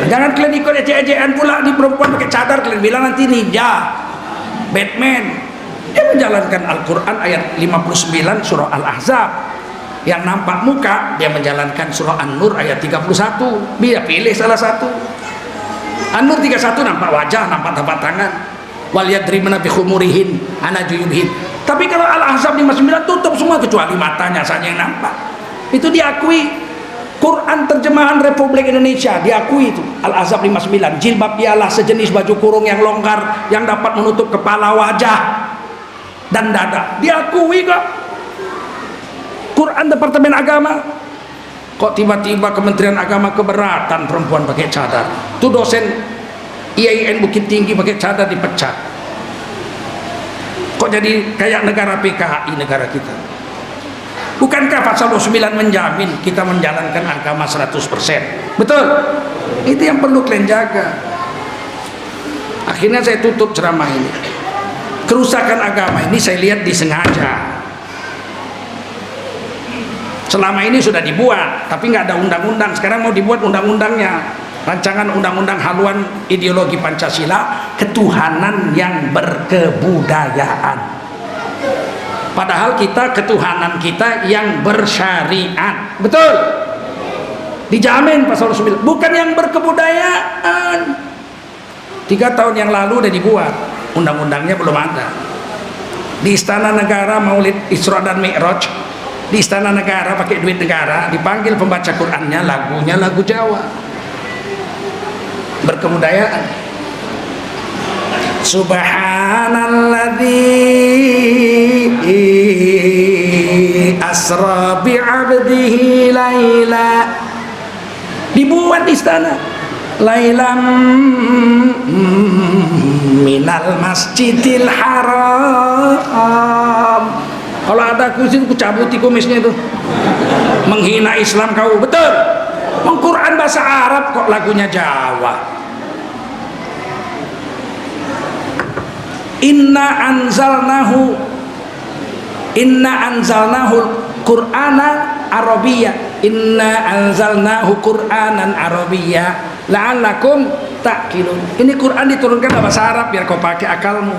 Jangan kalian ikut ejek-ejekan pula di perempuan pakai cadar, kalian bilang nanti ninja, Batman. Dia menjalankan Al-Quran ayat 59 surah Al-Ahzab. Yang nampak muka, dia menjalankan surah An-Nur ayat 31. Dia pilih salah satu. An-Nur 31 nampak wajah, nampak tapak tangan. Wal yadribna bi khumurihin ana juyubhin. Tapi kalau Al-Ahzab 59 tutup semua kecuali matanya saja yang nampak. Itu diakui. Quran terjemahan Republik Indonesia diakui itu. Al-Ahzab 59, jilbab ialah sejenis baju kurung yang longgar yang dapat menutup kepala, wajah dan dada. Diakui kok. Quran Departemen Agama. Kok tiba-tiba Kementerian Agama keberatan perempuan pakai cadar? Itu dosen IAIN Bukit Tinggi pakai cadar dipecat. Kok jadi kayak negara PKI negara kita? Bukankah pasal 29 menjamin kita menjalankan agama 100%? Betul? Itu yang perlu kalian jaga. Akhirnya saya tutup ceramah ini. Kerusakan agama ini saya lihat disengaja. Selama ini sudah dibuat, tapi nggak ada undang-undang. Sekarang mau dibuat undang-undangnya. Rancangan undang-undang haluan ideologi Pancasila, ketuhanan yang berkebudayaan. Padahal kita ketuhanan kita yang bersyariat. Betul? Dijamin pasal 9. Bukan yang berkebudayaan. 3 tahun yang lalu udah dibuat. Undang-undangnya belum ada. Di Istana Negara Maulid Isra dan Mi'raj, di Istana Negara pakai duit negara, dipanggil pembaca Qur'annya, lagunya lagu Jawa. Berkebudayaan. Subhanalladzi asra bi'abdihi laila. Dibuat di istana. Lailam minal masjidil haram. Kalau ada kusin ku cabuti kumisnya itu. Menghina Islam kau. Betul? Quran bahasa Arab kok lagunya Jawa. Inna anzalnahu Qur'ana Arabiyya. Inna anzalnahu Qur'anan Arabiyya la'allakum ta'qilun. Ini Quran diturunkan dalam bahasa Arab biar kau pakai akalmu.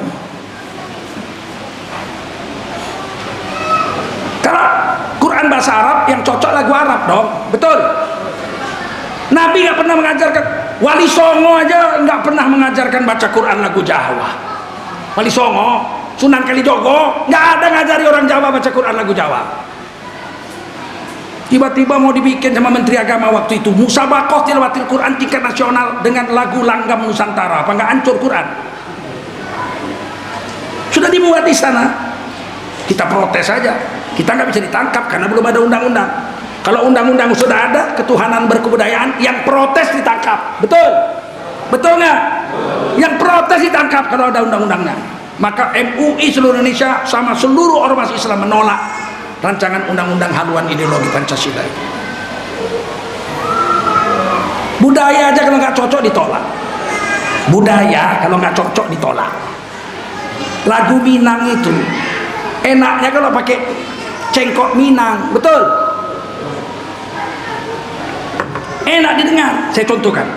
Kalau Quran bahasa Arab yang cocok lagu Arab dong. Betul? Nabi nggak pernah mengajarkan, Wali Songo aja nggak pernah mengajarkan baca Quran lagu Jawa. Wali Songo, Sunan Kalijogo nggak ada ngajari orang Jawa baca Quran lagu Jawa. Tiba-tiba mau dibikin sama Menteri Agama waktu itu musabakoh tilawatil Quran tingkat nasional dengan lagu Langgam Nusantara. Apa nggak hancur Quran? Sudah dibuat di sana. Kita protes saja. Kita nggak bisa ditangkap karena belum ada undang-undang. Kalau undang-undang sudah ada, ketuhanan berkebudayaan, yang protes ditangkap. Betul? Betul nggak? Yang protes ditangkap kalau ada undang-undangnya. Maka MUI seluruh Indonesia sama seluruh ormas Islam menolak rancangan undang-undang haluan ideologi Pancasila itu. Budaya aja kalau nggak cocok ditolak. Budaya kalau nggak cocok ditolak. Lagu Minang itu enaknya kalau pakai cengkok Minang, betul? Enak didengar. Saya contohkan.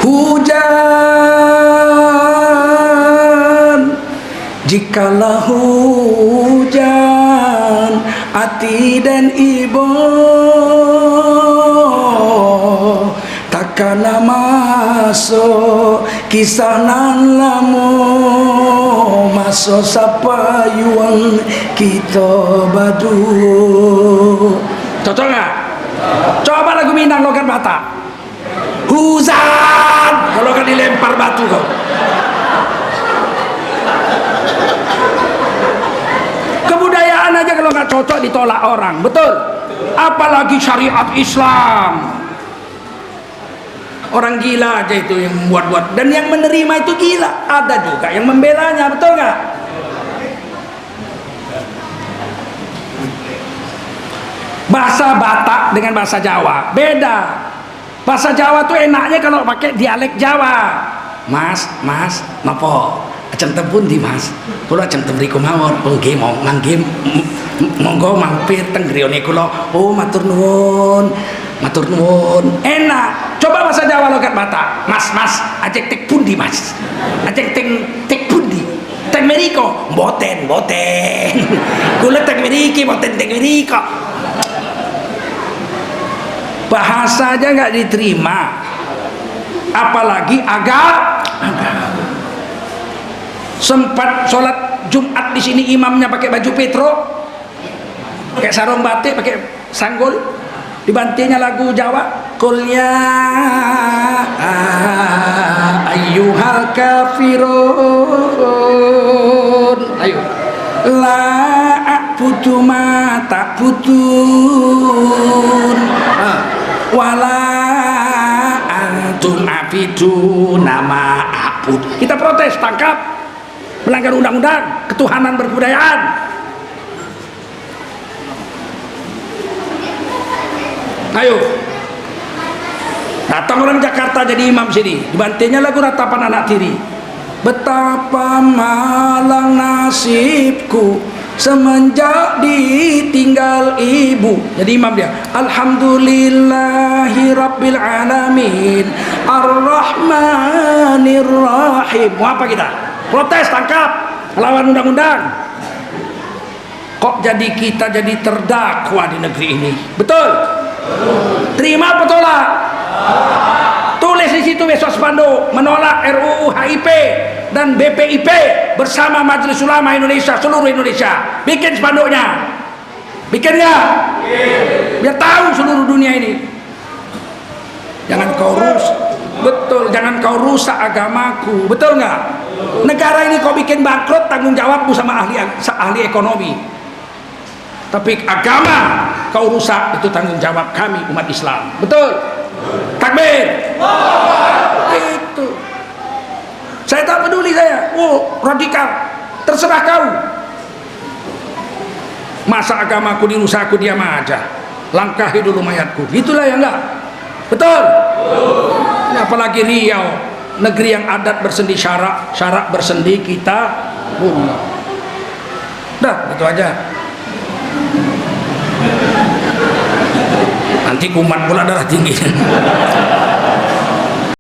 Hujan, jikalau hujan hati dan ibu takkan masuk kisah nan lamu masuk sapa yuang kita badu. Cocok nggak? Coba lagu Minang logat Batak. Hujan kalau kan dilempar batu kau. Kebudayaan aja kalau nggak cocok ditolak orang, betul? Apalagi syariat Islam. Orang gila aja itu yang buat-buat, dan yang menerima itu gila. Ada juga yang membelanya, betul nggak? Bahasa Batak dengan bahasa Jawa beda. Bahasa Jawa tuh enaknya kalau pakai dialek Jawa. Mas, napa? Ajeng tempun di Mas. Kula ajeng teng mriku mawon. Oh nggih, monggo mampir teng griyane kula. Oh matur nuwun. Matur nuwun. Enak. Coba bahasa Jawa logat Batak. Mas, ajeng tek pundi Mas? Ajeng tek pundi? Teng mriko. Mboten. Kula teng mriki, mboten teng mriko. Bahasa aja nggak diterima, apalagi agama. Sempat sholat Jumat di sini imamnya pakai baju petro, pakai sarung batik, pakai sanggul, dibantinya lagu Jawa. Qul ya ayyuhal kafirun, ayo la a'budu ma ta'budun wala antum abidu nama abud. Kita protes, tangkap, melanggar undang-undang ketuhanan berkebudayaan. Ayo, datang orang Jakarta jadi imam sini, dibantinya lagu Ratapan Anak Tiri. Betapa malang nasibku semenjak ditinggal ibu. Jadi imam dia. Alhamdulillahi rabbil alamin arrahmanir rahim. Mau apa kita? Protes, tangkap, melawan undang-undang. Kok jadi kita jadi terdakwa di negeri ini? Betul? Terima apa tolak? Tulis di situ besok spanduk menolak RUU HIP dan BPIP bersama Majelis Ulama Indonesia, seluruh Indonesia. Bikin spanduknya. Bikin nggak? Biar tahu seluruh dunia ini. Jangan kau rusak. Betul, jangan kau rusak agamaku. Betul nggak? Negara ini kau bikin bangkrut, tanggung jawabmu sama ahli ekonomi. Tapi agama kau rusak, itu tanggung jawab kami umat Islam. Betul? Takbir. Itu. Saya tak peduli saya. Oh, radikal. Terserah kau. Masa agamaku dirusak, aku diam aja. Langkahi dulu mayatku. Itulah yang enggak. Betul? Ini apalagi Riau, negeri yang adat bersendi syarak, syarak bersendi kita. Dah, itu aja. Nanti kumat pula darah tinggi.